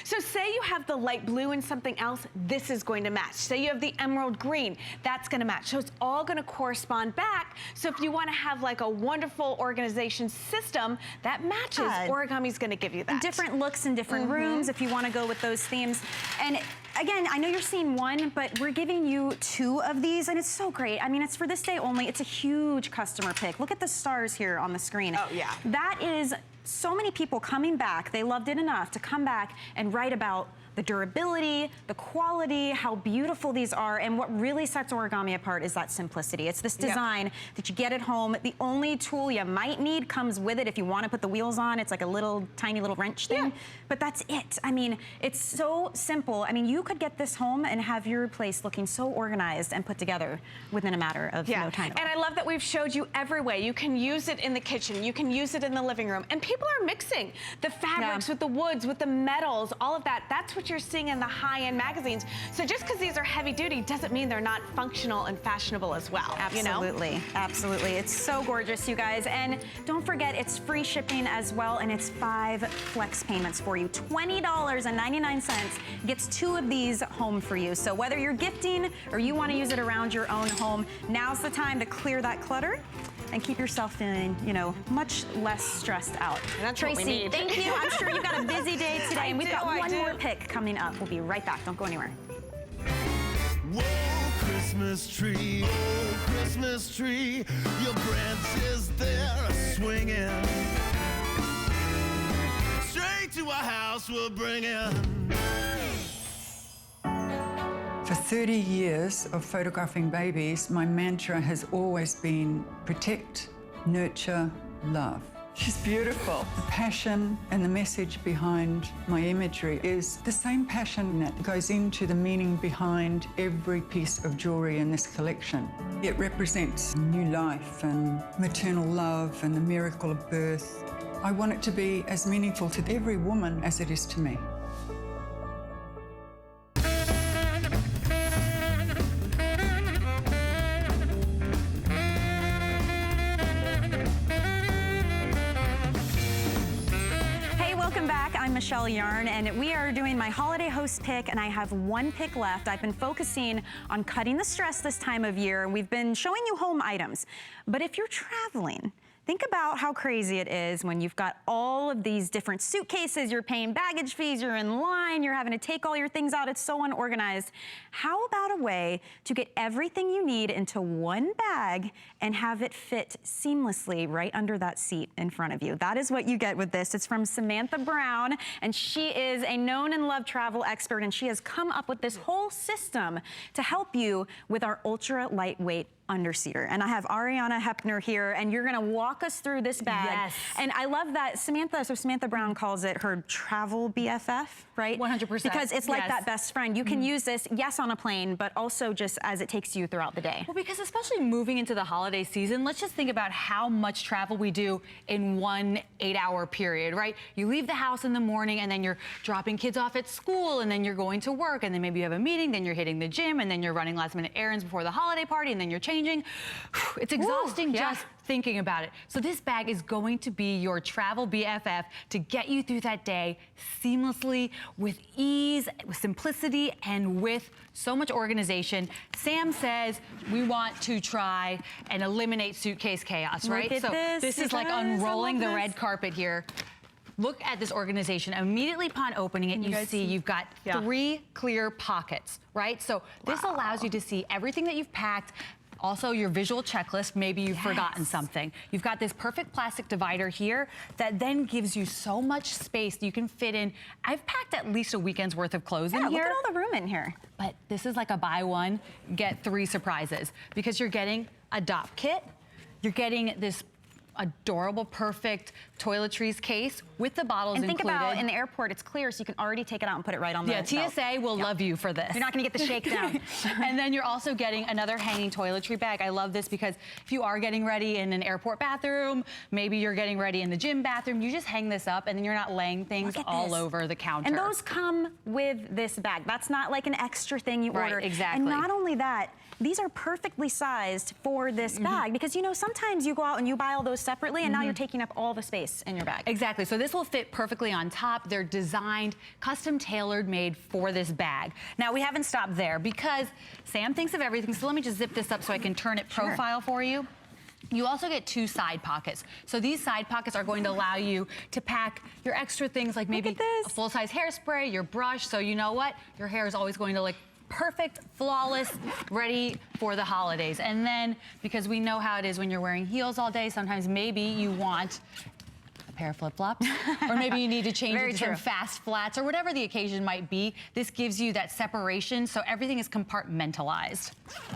[SPEAKER 11] So say you have the light blue and something else, this is going to match. Say you have the emerald green, that's going to match. So it's all going to correspond back. So if you want to have like a wonderful organization system that matches, origami's going to give you that.
[SPEAKER 7] And different looks in different rooms if you want to go with those themes. And again, I know you're seeing one, but we're giving you two of these, and it's so great. I mean, it's for this day only. It's a huge customer pick. Look at the stars here on the screen.
[SPEAKER 11] Oh, yeah.
[SPEAKER 7] That is so many people coming back. They loved it enough to come back and write about the durability, the quality, how beautiful these are, and what really sets origami apart is that simplicity. It's this design that you get at home. The only tool you might need comes with it if you want to put the wheels on. It's like a little, tiny little wrench thing, but that's it. I mean, it's so simple. I mean, you could get this home and have your place looking so organized and put together within a matter of no time.
[SPEAKER 11] And I love that we've showed you every way. You can use it in the kitchen, you can use it in the living room, and people are mixing the fabrics with the woods, with the metals, all of that. That's what you're seeing in the high-end magazines. So just because these are heavy duty doesn't mean they're not functional and fashionable as well.
[SPEAKER 7] Absolutely,
[SPEAKER 11] you know?
[SPEAKER 7] Absolutely. It's so gorgeous, you guys. And don't forget, it's free shipping as well, and it's 5 flex payments for you. $20.99 gets 2 of these home for you. So whether you're gifting or you want to use it around your own home, now's the time to clear that clutter and keep yourself feeling, you know, much less stressed out.
[SPEAKER 11] That's
[SPEAKER 7] Tracy,
[SPEAKER 11] what we need.
[SPEAKER 7] thank you. I'm sure you've got a busy day today, and we've got one more pick coming up. We'll be right back. Don't go anywhere.
[SPEAKER 3] Whoa, Christmas tree, oh, Christmas tree, your branches there are swinging. Straight to our house we'll bring in.
[SPEAKER 12] For 30 years of photographing babies, my mantra has always been protect, nurture, love. She's beautiful. The passion and the message behind my imagery is the same passion that goes into the meaning behind every piece of jewelry in this collection. It represents new life and maternal love and the miracle of birth. I want it to be as meaningful to every woman as it is to me.
[SPEAKER 7] I'm Michele Yarn, and we are doing my holiday host pick, and I have one pick left. I've been focusing on cutting the stress this time of year, and we've been showing you home items. But if you're traveling, think about how crazy it is when you've got all of these different suitcases, you're paying baggage fees, you're in line, you're having to take all your things out, it's so unorganized. How about a way to get everything you need into one bag and have it fit seamlessly right under that seat in front of you? That is what you get with this. It's from Samantha Brown, and she is a known and loved travel expert, and she has come up with this whole system to help you with our ultra lightweight underseater. And I have Ariana Hepner here, and you're gonna walk us through this bag.
[SPEAKER 1] Yes.
[SPEAKER 7] And I love that Samantha Brown calls it her travel BFF, right?
[SPEAKER 1] 100%.
[SPEAKER 7] Because it's like that best friend. You can use this, yes, on a plane, but also just as it takes you throughout the day.
[SPEAKER 13] Well, because especially moving into the holiday season, let's just think about how much travel we do in one 8-hour period, right? You leave the house in the morning, and then you're dropping kids off at school, and then you're going to work, and then maybe you have a meeting, then you're hitting the gym, and then you're running last-minute errands before the holiday party, and then you're changing. It's exhausting just thinking about it. So this bag is going to be your travel BFF to get you through that day seamlessly, with ease, with simplicity, and with so much organization. Sam says we want to try and eliminate suitcase chaos, right?
[SPEAKER 7] Look at
[SPEAKER 13] so this is like unrolling the red carpet here. look at this organization. Immediately upon opening it, you see you've got 3 clear pockets, right? So this allows you to see everything that you've packed. Also, your visual checklist, maybe you've forgotten something. You've got this perfect plastic divider here that then gives you so much space that you can fit in. I've packed at least a weekend's worth of clothes in here.
[SPEAKER 7] Look at all the room in here.
[SPEAKER 13] But this is like a buy one, get 3 surprises because you're getting a DOP kit, you're getting this adorable, perfect toiletries case with the bottles
[SPEAKER 7] included. And think
[SPEAKER 13] included.
[SPEAKER 7] about in the airport, it's clear, so you can already take it out and put it right on the
[SPEAKER 13] Yeah,
[SPEAKER 7] belt.
[SPEAKER 13] TSA will love you for this.
[SPEAKER 7] You're not gonna get the shakedown.
[SPEAKER 13] And then you're also getting another hanging toiletry bag. I love this because if you are getting ready in an airport bathroom, maybe you're getting ready in the gym bathroom, you just hang this up and then you're not laying things all over the counter.
[SPEAKER 7] And those come with this bag. That's not like an extra thing you order.
[SPEAKER 13] Exactly.
[SPEAKER 7] And not only that, these are perfectly sized for this bag because, you know, sometimes you go out and you buy all those separately and now you're taking up all the space in your bag.
[SPEAKER 13] Exactly. So this will fit perfectly on top. They're designed, custom tailored made for this bag. Now, we haven't stopped there because Sam thinks of everything. So let me just zip this up so I can turn it profile for you. You also get 2 side pockets. So these side pockets are going to allow you to pack your extra things like maybe a full-size hairspray, your brush. So you know what? Your hair is always going to look perfect, flawless, ready for the holidays. And then, because we know how it is when you're wearing heels all day, sometimes maybe you want a pair of flip-flops, or maybe you need to change into some fast flats, or whatever the occasion might be. This gives you that separation, so everything is compartmentalized.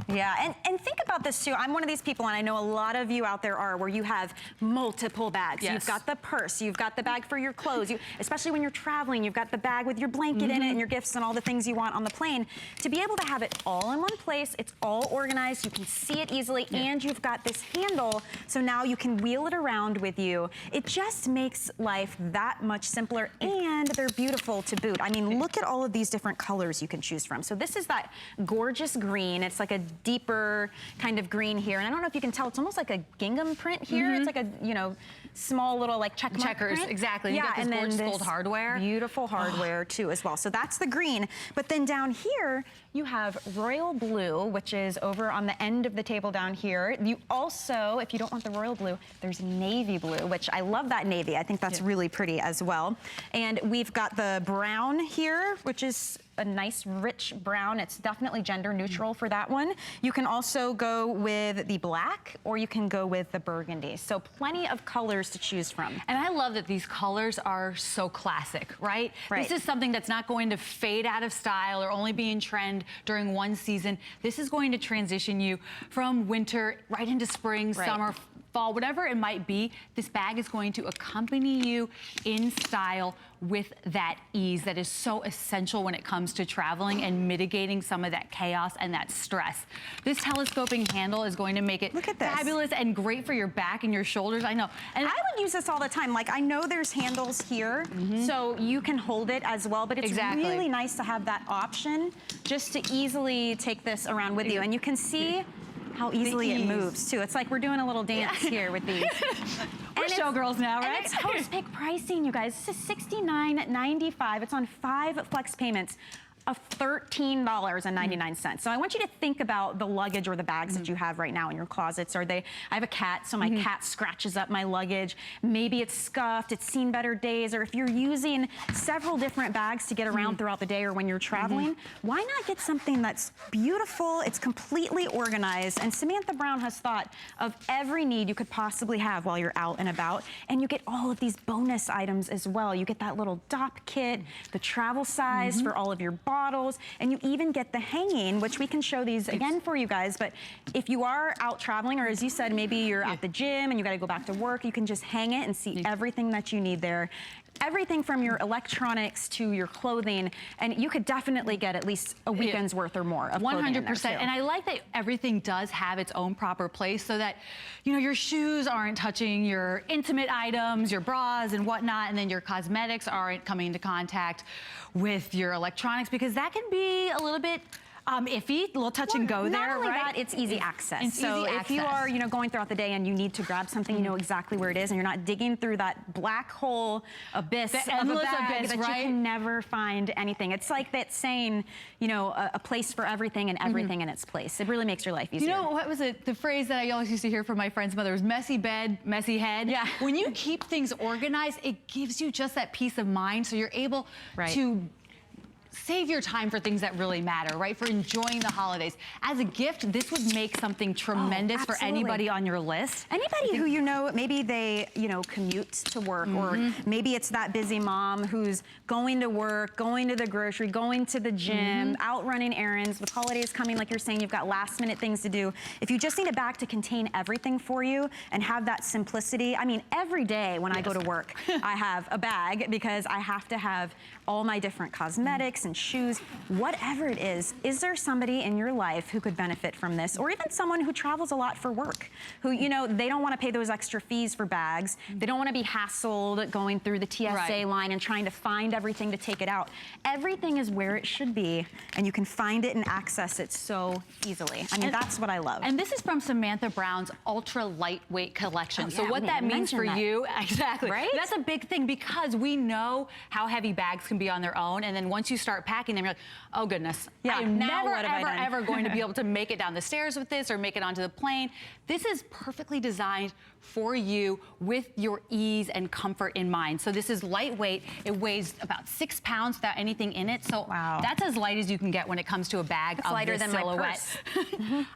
[SPEAKER 7] Yeah, and think about this too. I'm one of these people, and I know a lot of you out there are, where you have multiple bags. You've got the purse, you've got the bag for your clothes, especially when you're traveling, you've got the bag with your blanket in it and your gifts and all the things you want on the plane. To be able to have it all in one place, it's all organized, you can see it easily, and you've got this handle, so now you can wheel it around with you. It just makes life that much simpler, and they're beautiful to boot. I mean, look at all of these different colors you can choose from. So this is that gorgeous green. It's like a deeper kind of green here, and I don't know if you can tell, it's almost like a gingham print here. It's like a, you know, small little like checkers print.
[SPEAKER 13] Exactly.
[SPEAKER 7] Yeah,
[SPEAKER 13] you got this
[SPEAKER 7] and then
[SPEAKER 13] gorgeous
[SPEAKER 7] this
[SPEAKER 13] gold hardware.
[SPEAKER 7] Beautiful hardware too as well. So that's the green. But then down here, you have royal blue, which is over on the end of the table down here. You also, if you don't want the royal blue, there's navy blue, which I love that navy. I think that's really pretty as well. And we've got the brown here, which is a nice rich brown. It's definitely gender neutral for that one. You can also go with the black, or you can go with the burgundy. So plenty of colors to choose from.
[SPEAKER 13] And I love that these colors are so classic, right? This is something that's not going to fade out of style or only be in trend during one season. This is going to transition you from winter right into spring, summer, fall, whatever it might be. This bag is going to accompany you in style with that ease that is so essential when it comes to traveling and mitigating some of that chaos and that stress. This telescoping handle is going to make it fabulous and great for your back and your shoulders. I know. And
[SPEAKER 7] I would use this all the time. Like, I know there's handles here, so you can hold it as well, but it's really nice to have that option just to easily take this around with you. And you can see how easily it moves too. It's like we're doing a little dance here with these.
[SPEAKER 13] We're showgirls now, right?
[SPEAKER 7] And it's host pick pricing, you guys. This is $69.95. It's on 5 flex payments of $13.99. So I want you to think about the luggage or the bags that you have right now in your closets. I have a cat, so my cat scratches up my luggage. Maybe it's scuffed, it's seen better days, or if you're using several different bags to get around throughout the day or when you're traveling, why not get something that's beautiful, it's completely organized, and Samantha Brown has thought of every need you could possibly have while you're out and about, and you get all of these bonus items as well. You get that little DOP kit, the travel size for all of your bottles, and you even get the hanging, which we can show these again for you guys. But if you are out traveling, or as you said, maybe you're at the gym and you got to go back to work, you can just hang it and see everything that you need there. Everything from your electronics to your clothing, and you could definitely get at least a weekend's worth or more of clothing in there, too.
[SPEAKER 13] 100%. And I like that everything does have its own proper place so that, you know, your shoes aren't touching your intimate items, your bras and whatnot, and then your cosmetics aren't coming into contact with your electronics, because that can be a little bit iffy, a little touch and go there,
[SPEAKER 7] Not only
[SPEAKER 13] right?
[SPEAKER 7] that, it's easy access.
[SPEAKER 13] It's
[SPEAKER 7] so
[SPEAKER 13] easy
[SPEAKER 7] if you
[SPEAKER 13] access.
[SPEAKER 7] are, going throughout the day and you need to grab something, you know exactly where it is, and you're not digging through that black hole abyss
[SPEAKER 13] The
[SPEAKER 7] of a
[SPEAKER 13] endless
[SPEAKER 7] bag
[SPEAKER 13] abyss,
[SPEAKER 7] that
[SPEAKER 13] right?
[SPEAKER 7] you can never find anything. It's like that saying, a place for everything and everything in its place. It really makes your life easier.
[SPEAKER 13] You know, what was it? The phrase that I always used to hear from my friend's mother was messy bed, messy head.
[SPEAKER 7] Yeah.
[SPEAKER 13] When you keep things organized, it gives you just that peace of mind, so you're able to save your time for things that really matter, right? For enjoying the holidays. As a gift, this would make something tremendous for anybody on your list.
[SPEAKER 7] Anybody who maybe they, commute to work, or maybe it's that busy mom who's going to work, going to the grocery, going to the gym, out running errands. With holidays coming, like you're saying, you've got last minute things to do. If you just need a bag to contain everything for you and have that simplicity, I mean, every day when I go to work, I have a bag because I have to have all my different cosmetics and shoes, whatever it is there somebody in your life who could benefit from this? Or even someone who travels a lot for work, who, they don't want to pay those extra fees for bags. They don't want to be hassled going through the TSA line and trying to find everything to take it out. Everything is where it should be, and you can find it and access it so easily. I mean, that's what I love.
[SPEAKER 13] And this is from Samantha Brown's ultra lightweight collection. So what that means for you, exactly,
[SPEAKER 7] right?
[SPEAKER 13] That's a big thing, because we know how heavy bags can be on their own, and then once you start packing them, you're like, oh goodness, I am never, ever going to be able to make it down the stairs with this or make it onto the plane. This is perfectly designed for you with your ease and comfort in mind. So this is lightweight. It weighs about 6 pounds without anything in it. So that's as light as you can get when it comes to a bag of
[SPEAKER 7] lighter
[SPEAKER 13] this
[SPEAKER 7] than my
[SPEAKER 13] silhouette.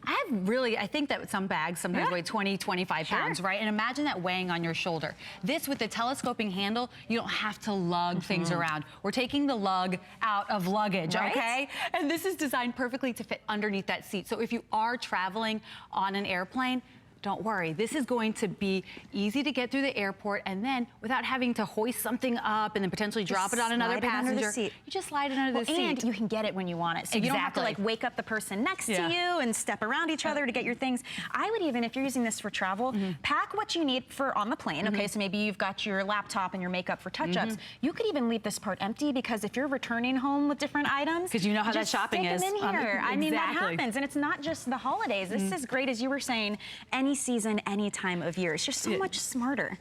[SPEAKER 13] I think that some bags sometimes weigh 20, 25 pounds, right? And imagine that weighing on your shoulder. This, with the telescoping handle, you don't have to lug things around. We're taking the lug out of luggage, okay? And this is designed perfectly to fit underneath that seat. So if you are traveling on an airplane, don't worry. This is going to be easy to get through the airport, and then without having to hoist something up and then potentially drop it on another passenger, you just slide it under the seat.
[SPEAKER 7] And you can get it when you want it. So you don't have to wake up the person next to you and step around each other to get your things. I would even, if you're using this for travel, pack what you need for on the plane. Okay, so maybe you've got your laptop and your makeup for touch-ups. You could even leave this part empty, because if you're returning home with different items,
[SPEAKER 13] because you know how that shopping is.
[SPEAKER 7] Stick them in here. I mean, that happens, and it's not just the holidays. This is great, as you were saying, any season, any time of year. It's just so much smarter.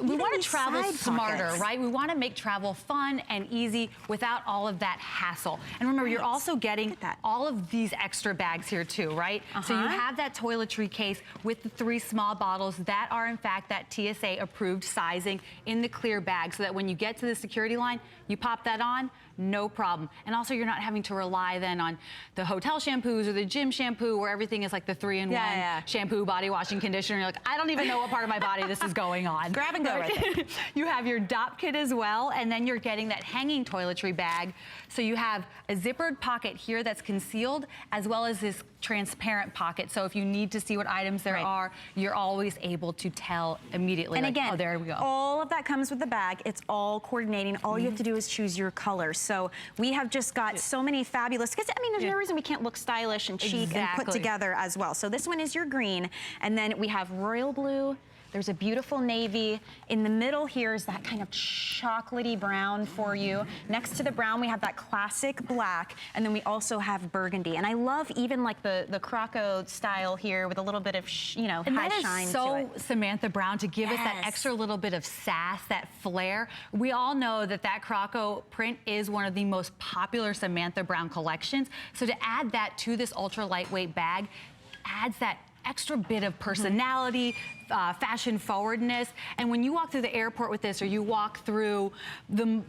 [SPEAKER 13] We want to travel smarter, right? We want to make travel fun and easy without all of that hassle. And remember, you're also getting all of these extra bags here too, right? So you have that toiletry case with the 3 small bottles that are in fact that TSA approved sizing in the clear bag, so that when you get to the security line, you pop that on, no problem. And also, you're not having to rely then on the hotel shampoos or the gym shampoo, where everything is like the 3-in-1 shampoo, body wash, and conditioner. You're like, I don't even know what part of my body this is going on.
[SPEAKER 7] Grab and go right there.
[SPEAKER 13] You have your DOP kit as well, and then you're getting that hanging toiletry bag. So you have a zippered pocket here that's concealed, as well as this transparent pocket. So if you need to see what items there are, you're always able to tell immediately.
[SPEAKER 7] And
[SPEAKER 13] like,
[SPEAKER 7] again,
[SPEAKER 13] oh, there we go.
[SPEAKER 7] All of that comes with the bag. It's all coordinating. All you have to do is choose your color. So we have just got so many fabulous, because I mean, there's no reason we can't look stylish and chic and put together as well. So this one is your green, and then we have royal blue. There's a beautiful navy. In the middle here is that kind of chocolatey brown for you. Next to the brown, we have that classic black, and then we also have burgundy. And I love even like the Croco style here with a little bit of,
[SPEAKER 13] and
[SPEAKER 7] high
[SPEAKER 13] that
[SPEAKER 7] shine
[SPEAKER 13] is so
[SPEAKER 7] to it.
[SPEAKER 13] Samantha Brown, to give us that extra little bit of sass, that flair. We all know that Croco print is one of the most popular Samantha Brown collections. So to add that to this ultra lightweight bag adds that extra bit of personality, fashion forwardness. And when you walk through the airport with this, or you walk through the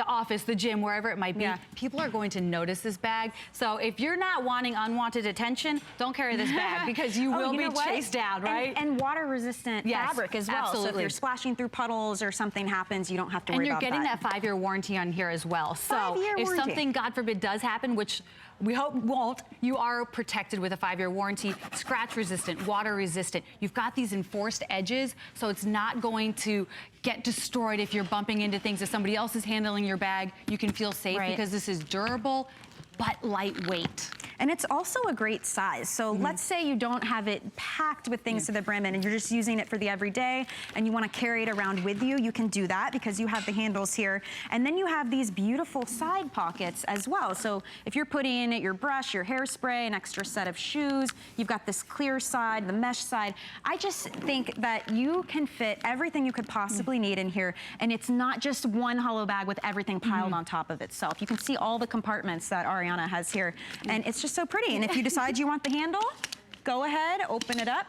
[SPEAKER 13] office, the gym, wherever it might be, people are going to notice this bag. So if you're not wanting unwanted attention, don't carry this bag, because you will be chased down, right?
[SPEAKER 7] And water resistant fabric as well.
[SPEAKER 13] Absolutely.
[SPEAKER 7] So if you're splashing through puddles or something happens, you don't have to worry about that.
[SPEAKER 13] And you're getting that 5-year warranty on here as well. So if something, God forbid, does happen, which we hope won't, you are protected with a 5-year warranty, scratch resistant, water resistant. You've got these enforced edges, so it's not going to get destroyed if you're bumping into things. If somebody else is handling your bag, you can feel safe because this is durable but lightweight.
[SPEAKER 7] And it's also a great size. So let's say you don't have it packed with things to the brim and you're just using it for the everyday and you want to carry it around with you, you can do that because you have the handles here. And then you have these beautiful side pockets as well. So if you're putting in your brush, your hairspray, an extra set of shoes, you've got this clear side, the mesh side. I just think that you can fit everything you could possibly need in here, and it's not just one hollow bag with everything piled on top of itself. You can see all the compartments that Ariana has here, and it's just so pretty. And if you decide you want the handle, go ahead, open it up,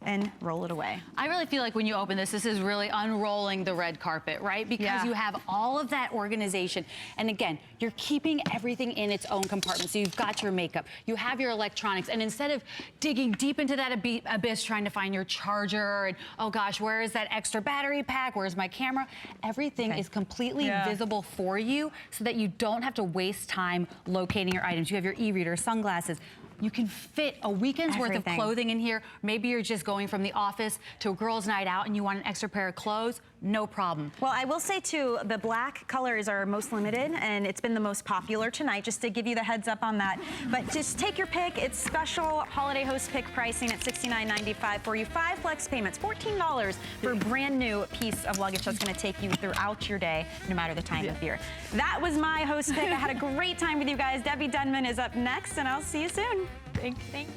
[SPEAKER 7] and roll it away.
[SPEAKER 13] I really feel like when you open this, this is really unrolling the red carpet, right? Because you have all of that organization. And again, you're keeping everything in its own compartment. So you've got your makeup, you have your electronics, and instead of digging deep into that abyss trying to find your charger and, oh gosh, where is that extra battery pack? Where's my camera? Everything is completely visible for you so that you don't have to waste time locating your items. You have your e-reader, sunglasses. You can fit a weekend's worth of clothing in here. Maybe you're just going from the office to a girls' night out and you want an extra pair of clothes. No problem.
[SPEAKER 7] Well, I will say too, the black colors are most limited and it's been the most popular tonight, just to give you the heads up on that. But just take your pick. It's special holiday host pick pricing at $69.95 for you. 5 flex payments, $14 for a brand new piece of luggage that's gonna take you throughout your day, no matter the time of year. That was my host pick. I had a great time with you guys. Debbie Denman is up next and I'll see you soon.
[SPEAKER 13] Thanks.